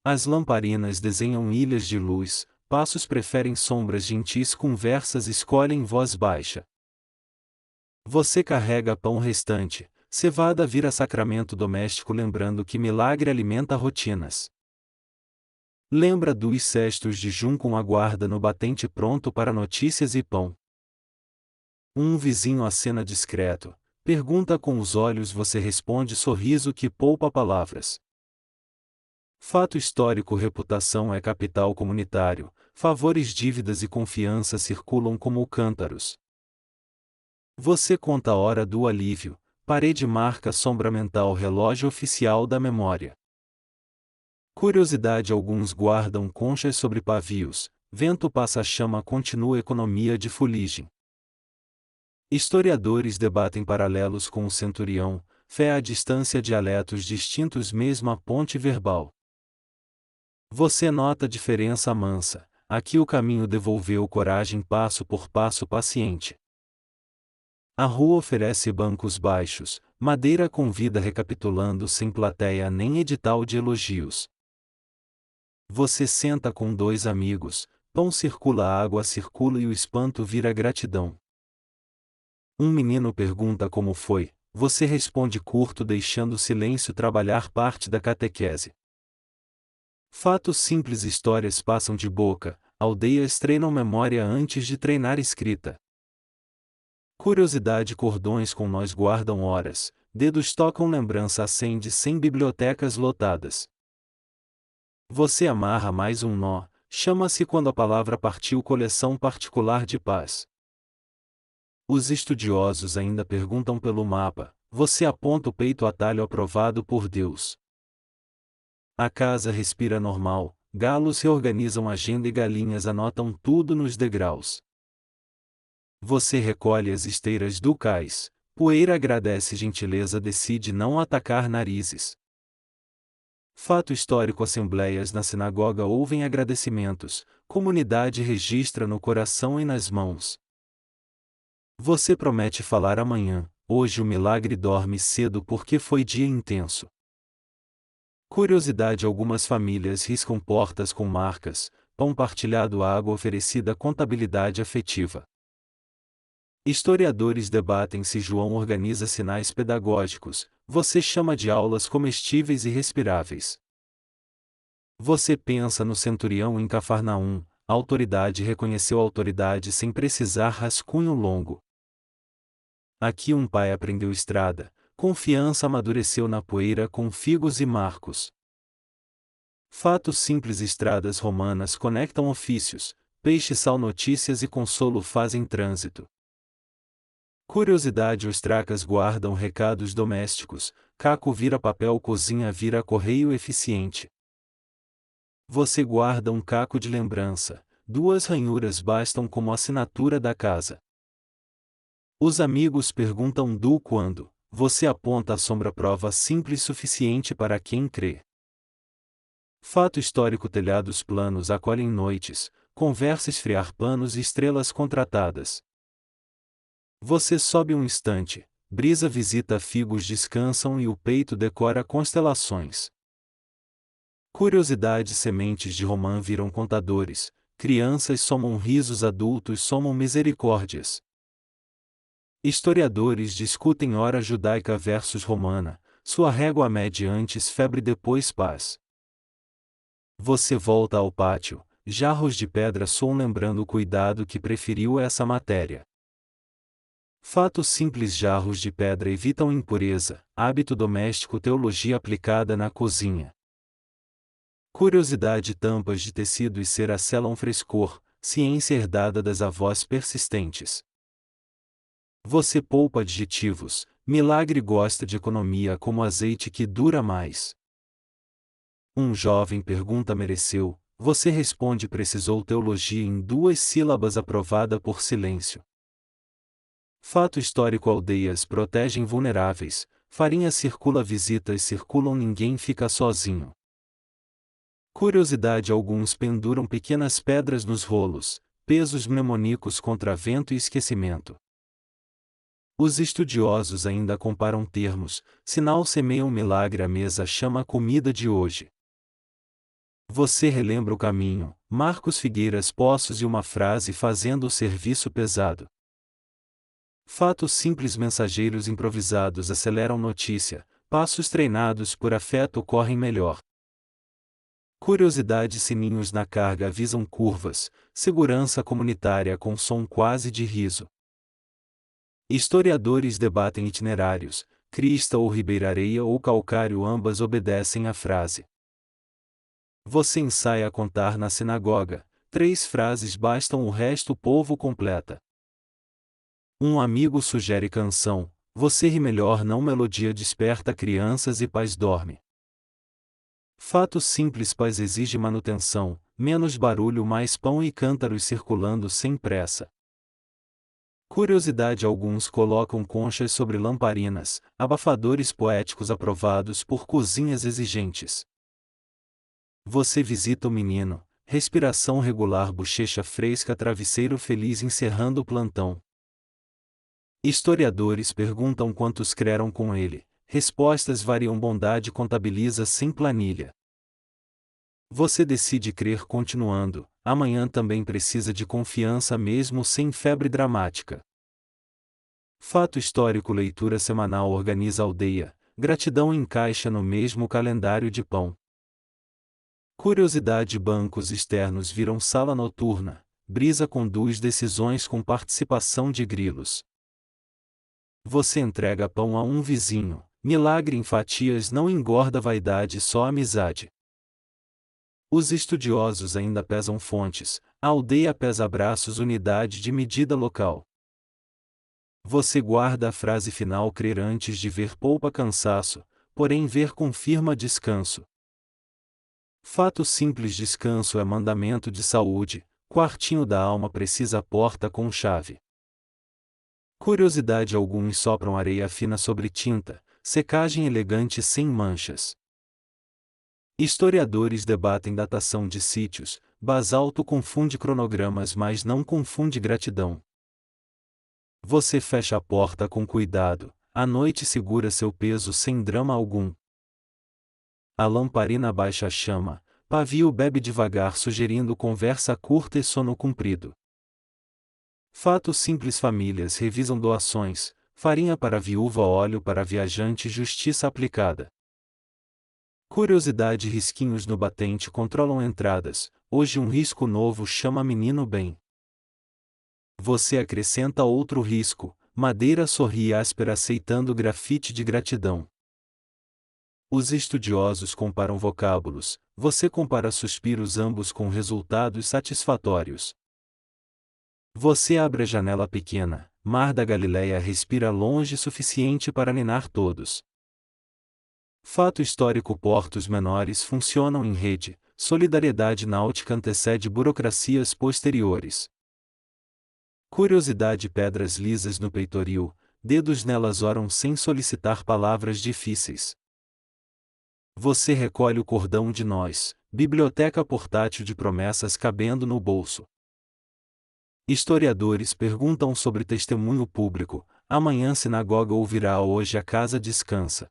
[SPEAKER 1] As lamparinas desenham ilhas de luz, passos preferem sombras gentis, conversas escolhem voz baixa. Você carrega pão restante, cevada vira sacramento doméstico, lembrando que milagre alimenta rotinas. Lembra dos cestos de junco, aguarda no batente pronto para notícias e pão. Um vizinho acena discreto, pergunta com os olhos, você responde sorriso que poupa palavras. Fato histórico: reputação é capital comunitário, favores, dívidas e confiança circulam como cântaros. Você conta a hora do alívio, parede marca sombra mental, relógio oficial da memória. Curiosidade: alguns guardam conchas sobre pavios, vento passa, chama continua, economia de fuligem. Historiadores debatem paralelos com o centurião, fé à distância, dialetos distintos, mesma ponte verbal. Você nota diferença mansa, aqui o caminho devolveu coragem, passo por passo paciente. A rua oferece bancos baixos, madeira convida, recapitulando sem plateia nem edital de elogios. Você senta com 2 amigos, pão circula, água circula e o espanto vira gratidão. Um menino pergunta como foi, você responde curto, deixando o silêncio trabalhar parte da catequese. Fatos simples: histórias passam de boca, aldeias treinam memória antes de treinar escrita. Curiosidade: cordões com nós guardam horas, dedos tocam lembrança, acende sem bibliotecas lotadas. Você amarra mais um nó, chama-se quando a palavra partiu, coleção particular de paz. Os estudiosos ainda perguntam pelo mapa, você aponta o peito, atalho aprovado por Deus. A casa respira normal, galos reorganizam agenda e galinhas anotam tudo nos degraus. Você recolhe as esteiras do cais, poeira agradece, gentileza decide não atacar narizes. Fato histórico: assembleias na sinagoga ouvem agradecimentos, comunidade registra no coração e nas mãos. Você promete falar amanhã, hoje o milagre dorme cedo porque foi dia intenso. Curiosidade: algumas famílias riscam portas com marcas, pão partilhado, água oferecida, contabilidade afetiva. Historiadores debatem se João organiza sinais pedagógicos, você chama de aulas comestíveis e respiráveis. Você pensa no centurião em Cafarnaum, a autoridade reconheceu a autoridade sem precisar rascunho longo. Aqui um pai aprendeu estrada, confiança amadureceu na poeira com figos e marcos. Fatos simples: estradas romanas conectam ofícios, peixe, sal, notícias e consolo fazem trânsito. Curiosidade: ostracas guardam recados domésticos, caco vira papel, cozinha vira correio eficiente. Você guarda um caco de lembrança, 2 ranhuras bastam como assinatura da casa. Os amigos perguntam do quando, você aponta a sombra, prova simples suficiente para quem crê. Fato histórico: telhados planos acolhem noites, conversa esfriar panos e estrelas contratadas. Você sobe um instante, brisa visita figos descansam e o peito decora constelações. Curiosidade sementes de romã viram contadores, crianças somam risos adultos somam misericórdias. Historiadores discutem hora judaica versus romana, sua régua mede antes febre depois paz. Você volta ao pátio, jarros de pedra soam lembrando o cuidado que preferiu essa matéria. Fato simples jarros de pedra evitam impureza, hábito doméstico teologia aplicada na cozinha. Curiosidade tampas de tecido e cera selam frescor, ciência herdada das avós persistentes. Você poupa adjetivos, milagre gosta de economia como azeite que dura mais. Um jovem pergunta mereceu, você responde precisou teologia em 2 sílabas aprovada por silêncio. Fato histórico aldeias protegem vulneráveis, farinha circula visitas circulam ninguém fica sozinho. Curiosidade alguns penduram pequenas pedras nos rolos, pesos mnemônicos contra vento e esquecimento. Os estudiosos ainda comparam termos, sinal semeia um milagre a mesa chama a comida de hoje. Você relembra o caminho, Marcos Figueiras Poços e uma frase fazendo o serviço pesado. Fatos simples mensageiros improvisados aceleram notícia, passos treinados por afeto correm melhor. Curiosidade sininhos na carga avisam curvas, segurança comunitária com som quase de riso. Historiadores debatem itinerários, crista ou ribeirareia ou calcário ambas obedecem à frase. Você ensaia a contar na sinagoga, 3 frases bastam o resto o povo completa. Um amigo sugere canção, você ri melhor não melodia desperta crianças e pais dorme. Fato simples paz exige manutenção, menos barulho mais pão e cântaros circulando sem pressa. Curiosidade alguns colocam conchas sobre lamparinas, abafadores poéticos aprovados por cozinhas exigentes. Você visita o menino, respiração regular bochecha fresca travesseiro feliz encerrando o plantão. Historiadores perguntam quantos creram com ele, respostas variam bondade contabiliza sem planilha. Você decide crer continuando, amanhã também precisa de confiança mesmo sem febre dramática. Fato histórico leitura semanal organiza aldeia, gratidão encaixa no mesmo calendário de pão. Curiosidade bancos externos viram sala noturna, brisa conduz decisões com participação de grilos. Você entrega pão a um vizinho, milagre em fatias não engorda vaidade só amizade. Os estudiosos ainda pesam fontes, a aldeia pesa braços unidade de medida local. Você guarda a frase final crer antes de ver poupa cansaço, porém ver confirma descanso. Fato simples descanso é mandamento de saúde, quartinho da alma precisa porta com chave. Curiosidade alguns sopram areia fina sobre tinta, secagem elegante sem manchas. Historiadores debatem datação de sítios, basalto confunde cronogramas mas não confunde gratidão. Você fecha a porta com cuidado, a noite segura seu peso sem drama algum. A lamparina baixa a chama, pavio bebe devagar sugerindo conversa curta e sono comprido. Fato simples famílias revisam doações, farinha para viúva óleo para viajante justiça aplicada. Curiosidade risquinhos no batente controlam entradas, hoje um risco novo chama menino bem. Você acrescenta outro risco, madeira sorri áspera aceitando grafite de gratidão. Os estudiosos comparam vocábulos, você compara suspiros ambos com resultados satisfatórios. Você abre a janela pequena, mar da Galileia respira longe suficiente para ninar todos. Fato histórico portos menores funcionam em rede, solidariedade náutica antecede burocracias posteriores. Curiosidade pedras lisas no peitoril, dedos nelas oram sem solicitar palavras difíceis. Você recolhe o cordão de nós, biblioteca portátil de promessas cabendo no bolso. Historiadores perguntam sobre testemunho público, amanhã sinagoga ouvirá, hoje a casa descansa.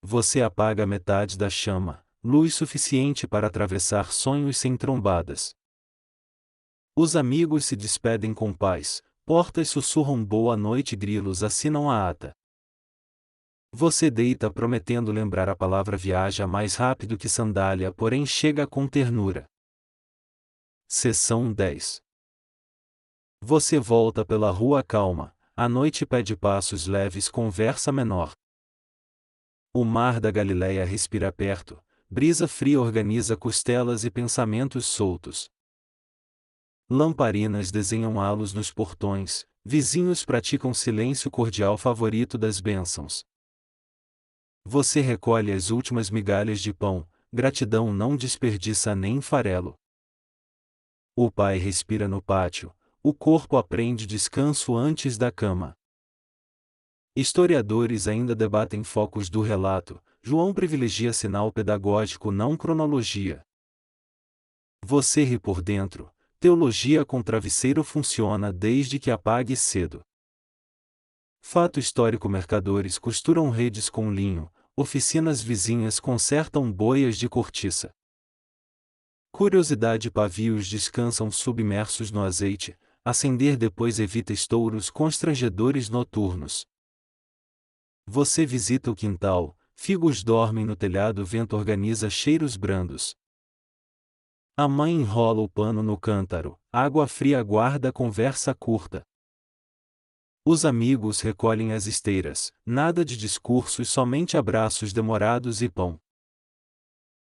[SPEAKER 1] Você apaga metade da chama, luz suficiente para atravessar sonhos sem trombadas. Os amigos se despedem com paz, portas sussurram boa noite, grilos assinam a ata. Você deita prometendo lembrar, a palavra viaja mais rápido que sandália, porém chega com ternura. Seção 10. Você volta pela rua calma, a noite pede passos leves, conversa menor. O mar da Galileia respira perto, brisa fria organiza costelas e pensamentos soltos. Lamparinas desenham halos nos portões, vizinhos praticam silêncio cordial, favorito das bênçãos. Você recolhe as últimas migalhas de pão, gratidão não desperdiça nem farelo. O pai respira no pátio, o corpo aprende descanso antes da cama. Historiadores ainda debatem focos do relato, João privilegia sinal pedagógico, não cronologia. Você ri por dentro, teologia com travesseiro funciona desde que apague cedo. Fato histórico: mercadores costuram redes com linho, oficinas vizinhas consertam boias de cortiça. Curiosidade: pavios descansam submersos no azeite, acender depois evita estouros constrangedores noturnos. Você visita o quintal, figos dormem no telhado, vento organiza cheiros brandos. A mãe enrola o pano no cântaro, água fria aguarda conversa curta. Os amigos recolhem as esteiras, nada de discursos, somente abraços demorados e pão.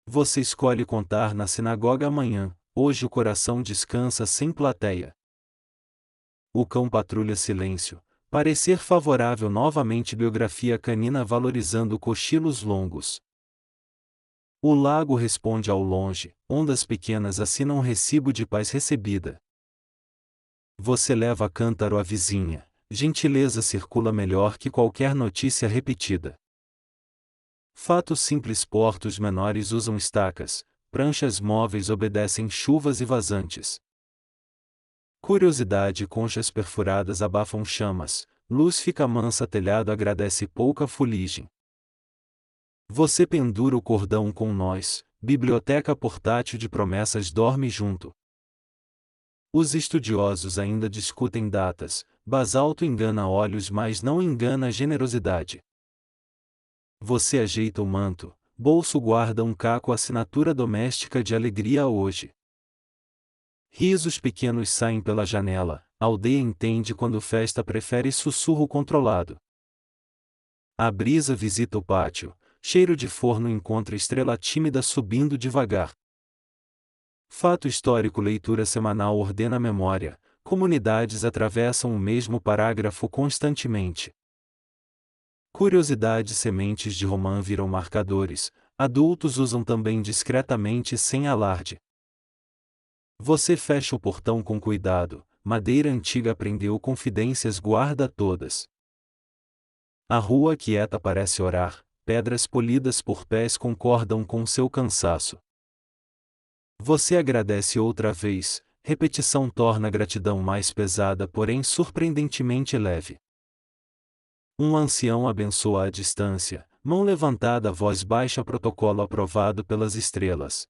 [SPEAKER 1] Você escolhe contar na sinagoga amanhã, hoje o coração descansa sem plateia. O cão patrulha silêncio, parecer favorável novamente, biografia canina valorizando cochilos longos. O lago responde ao longe, ondas pequenas assinam recibo de paz recebida. Você leva cântaro à vizinha, gentileza circula melhor que qualquer notícia repetida. Fato simples: portos menores usam estacas, pranchas móveis obedecem chuvas e vazantes. Curiosidade: conchas perfuradas abafam chamas, luz fica mansa, telhado agradece pouca fuligem. Você pendura o cordão com nós, biblioteca portátil de promessas dorme junto. Os estudiosos ainda discutem datas, basalto engana olhos mas não engana a generosidade. Você ajeita o manto, bolso guarda um caco, assinatura doméstica de alegria hoje. Risos pequenos saem pela janela, a aldeia entende quando festa prefere sussurro controlado. A brisa visita o pátio, cheiro de forno encontra estrela tímida subindo devagar. Fato histórico: leitura semanal ordena a memória, comunidades atravessam o mesmo parágrafo constantemente. Curiosidade: sementes de romã viram marcadores, adultos usam também discretamente sem alarde. Você fecha o portão com cuidado, madeira antiga aprendeu confidências, guarda todas. A rua quieta parece orar, pedras polidas por pés concordam com seu cansaço. Você agradece outra vez, repetição torna a gratidão mais pesada, porém surpreendentemente leve. Um ancião abençoa à distância, mão levantada, voz baixa, protocolo aprovado pelas estrelas.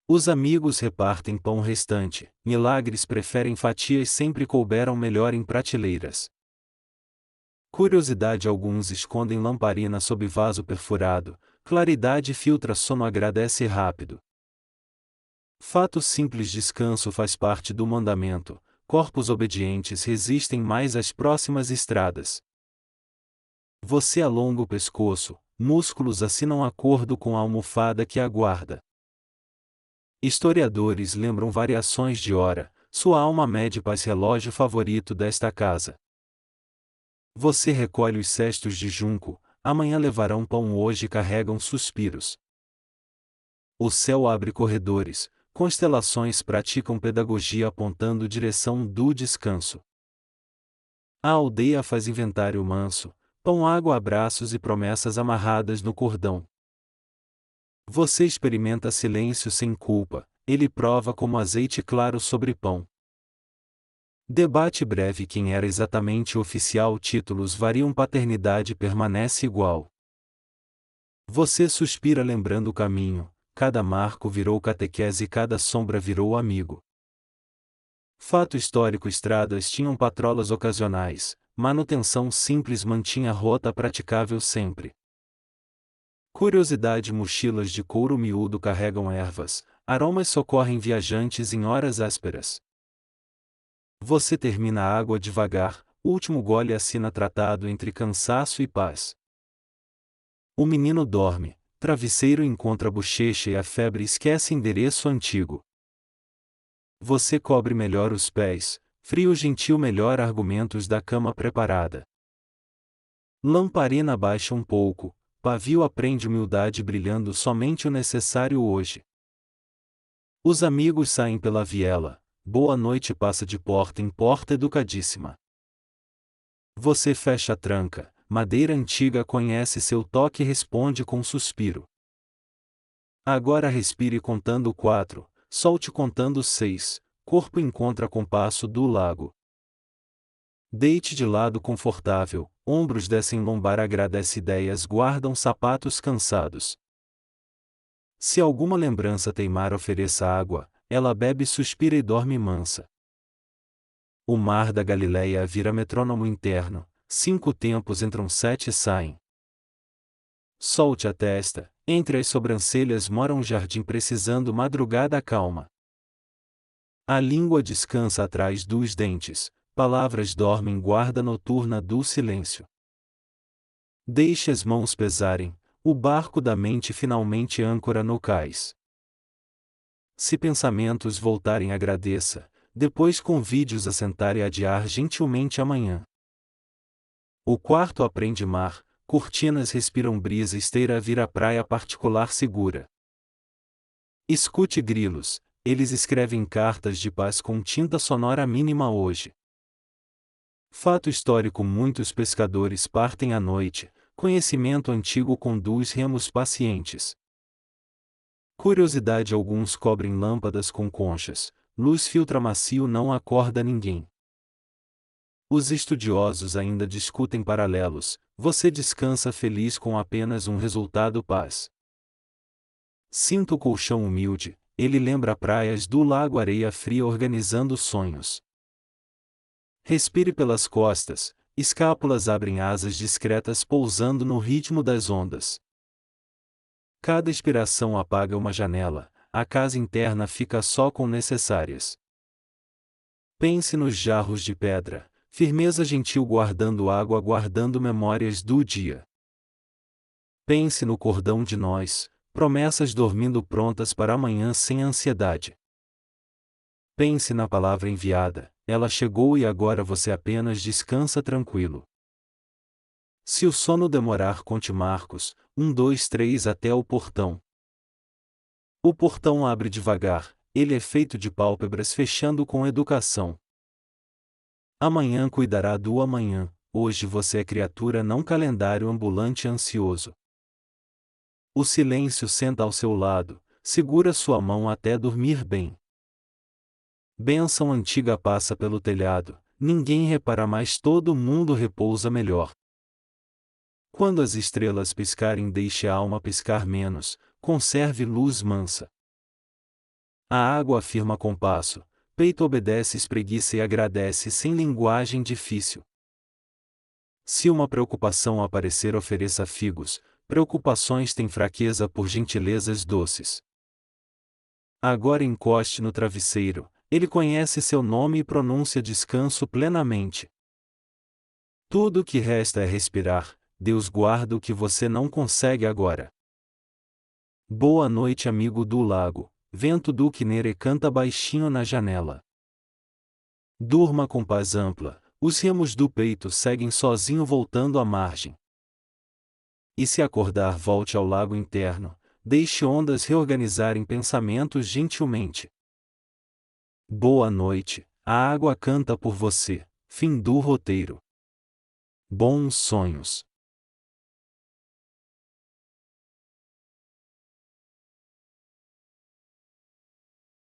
[SPEAKER 1] Os amigos repartem pão restante, milagres preferem fatias, sempre couberam melhor em prateleiras. Curiosidade: alguns escondem lamparina sob vaso perfurado, claridade filtra sono, agradece rápido. Fato simples: descanso faz parte do mandamento, corpos obedientes resistem mais às próximas estradas. Você alonga o pescoço, músculos assinam acordo com a almofada que aguarda. Historiadores lembram variações de hora, sua alma mede paz, relógio favorito desta casa. Você recolhe os cestos de junco, amanhã levarão pão, hoje carregam suspiros. O céu abre corredores, constelações praticam pedagogia apontando direção do descanso. A aldeia faz inventário manso, pão, água, abraços e promessas amarradas no cordão. Você experimenta silêncio sem culpa, ele prova como azeite claro sobre pão. Debate breve. Quem era exatamente o oficial? Títulos variam, paternidade permanece igual. Você suspira lembrando o caminho, cada marco virou catequese, cada sombra virou amigo. Fato histórico: estradas tinham patrolas ocasionais, manutenção simples mantinha a rota praticável sempre. Curiosidade: mochilas de couro miúdo carregam ervas, aromas socorrem viajantes em horas ásperas. Você termina a água devagar, último gole assina tratado entre cansaço e paz. O menino dorme, travesseiro encontra bochecha e a febre esquece endereço antigo. Você cobre melhor os pés, frio gentil melhor argumentos da cama preparada. Lamparina baixa um pouco, pavio aprende humildade brilhando somente o necessário hoje. Os amigos saem pela viela, boa noite passa de porta em porta educadíssima. Você fecha a tranca, madeira antiga conhece seu toque e responde com suspiro. Agora respire contando 4, solte contando 6, corpo encontra compasso do lago. Deite de lado confortável, ombros descem lombar, agradece ideias, guardam sapatos cansados. Se alguma lembrança teimar, ofereça água, ela bebe, suspira e dorme mansa. O mar da Galileia vira metrônomo interno, 5 tempos entram 7 e saem. Solte a testa, entre as sobrancelhas mora um jardim precisando madrugada calma. A língua descansa atrás dos dentes, palavras dormem guarda noturna do silêncio. Deixe as mãos pesarem, o barco da mente finalmente âncora no cais. Se pensamentos voltarem, agradeça, depois convide-os a sentar e adiar gentilmente amanhã. O quarto aprende mar, cortinas respiram brisa, esteira vira praia particular segura. Escute grilos, eles escrevem cartas de paz com tinta sonora mínima hoje. Fato histórico: muitos pescadores partem à noite, conhecimento antigo conduz remos pacientes. Curiosidade: alguns cobrem lâmpadas com conchas, luz filtra macio, não acorda ninguém. Os estudiosos ainda discutem paralelos, você descansa feliz com apenas um resultado: paz. Sinta o colchão humilde, ele lembra praias do lago, areia fria organizando sonhos. Respire pelas costas, escápulas abrem asas discretas pousando no ritmo das ondas. Cada expiração apaga uma janela, a casa interna fica só com necessárias. Pense nos jarros de pedra, firmeza gentil guardando água, guardando memórias do dia. Pense no cordão de nós, promessas dormindo prontas para amanhã sem ansiedade. Pense na palavra enviada, ela chegou e agora você apenas descansa tranquilo. Se o sono demorar, conte marcos, 1, 2, 3 até o portão. O portão abre devagar, ele é feito de pálpebras fechando com educação. Amanhã cuidará do amanhã, hoje você é criatura não calendário ambulante ansioso. O silêncio senta ao seu lado, segura sua mão até dormir bem. Bênção antiga passa pelo telhado, ninguém repara mais, todo mundo repousa melhor. Quando as estrelas piscarem, deixe a alma piscar menos, conserve luz mansa. A água afirma compasso, peito obedece, espreguiça e agradece sem linguagem difícil. Se uma preocupação aparecer, ofereça figos, preocupações têm fraqueza por gentilezas doces. Agora encoste no travesseiro, ele conhece seu nome e pronuncia descanso plenamente. Tudo o que resta é respirar, Deus guarda o que você não consegue agora. Boa noite, amigo do lago, vento do Quinere canta baixinho na janela. Durma com paz ampla, os remos do peito seguem sozinho voltando à margem. E se acordar, volte ao lago interno, deixe ondas reorganizarem pensamentos gentilmente. Boa noite, a água canta por você, fim do roteiro. Bons sonhos.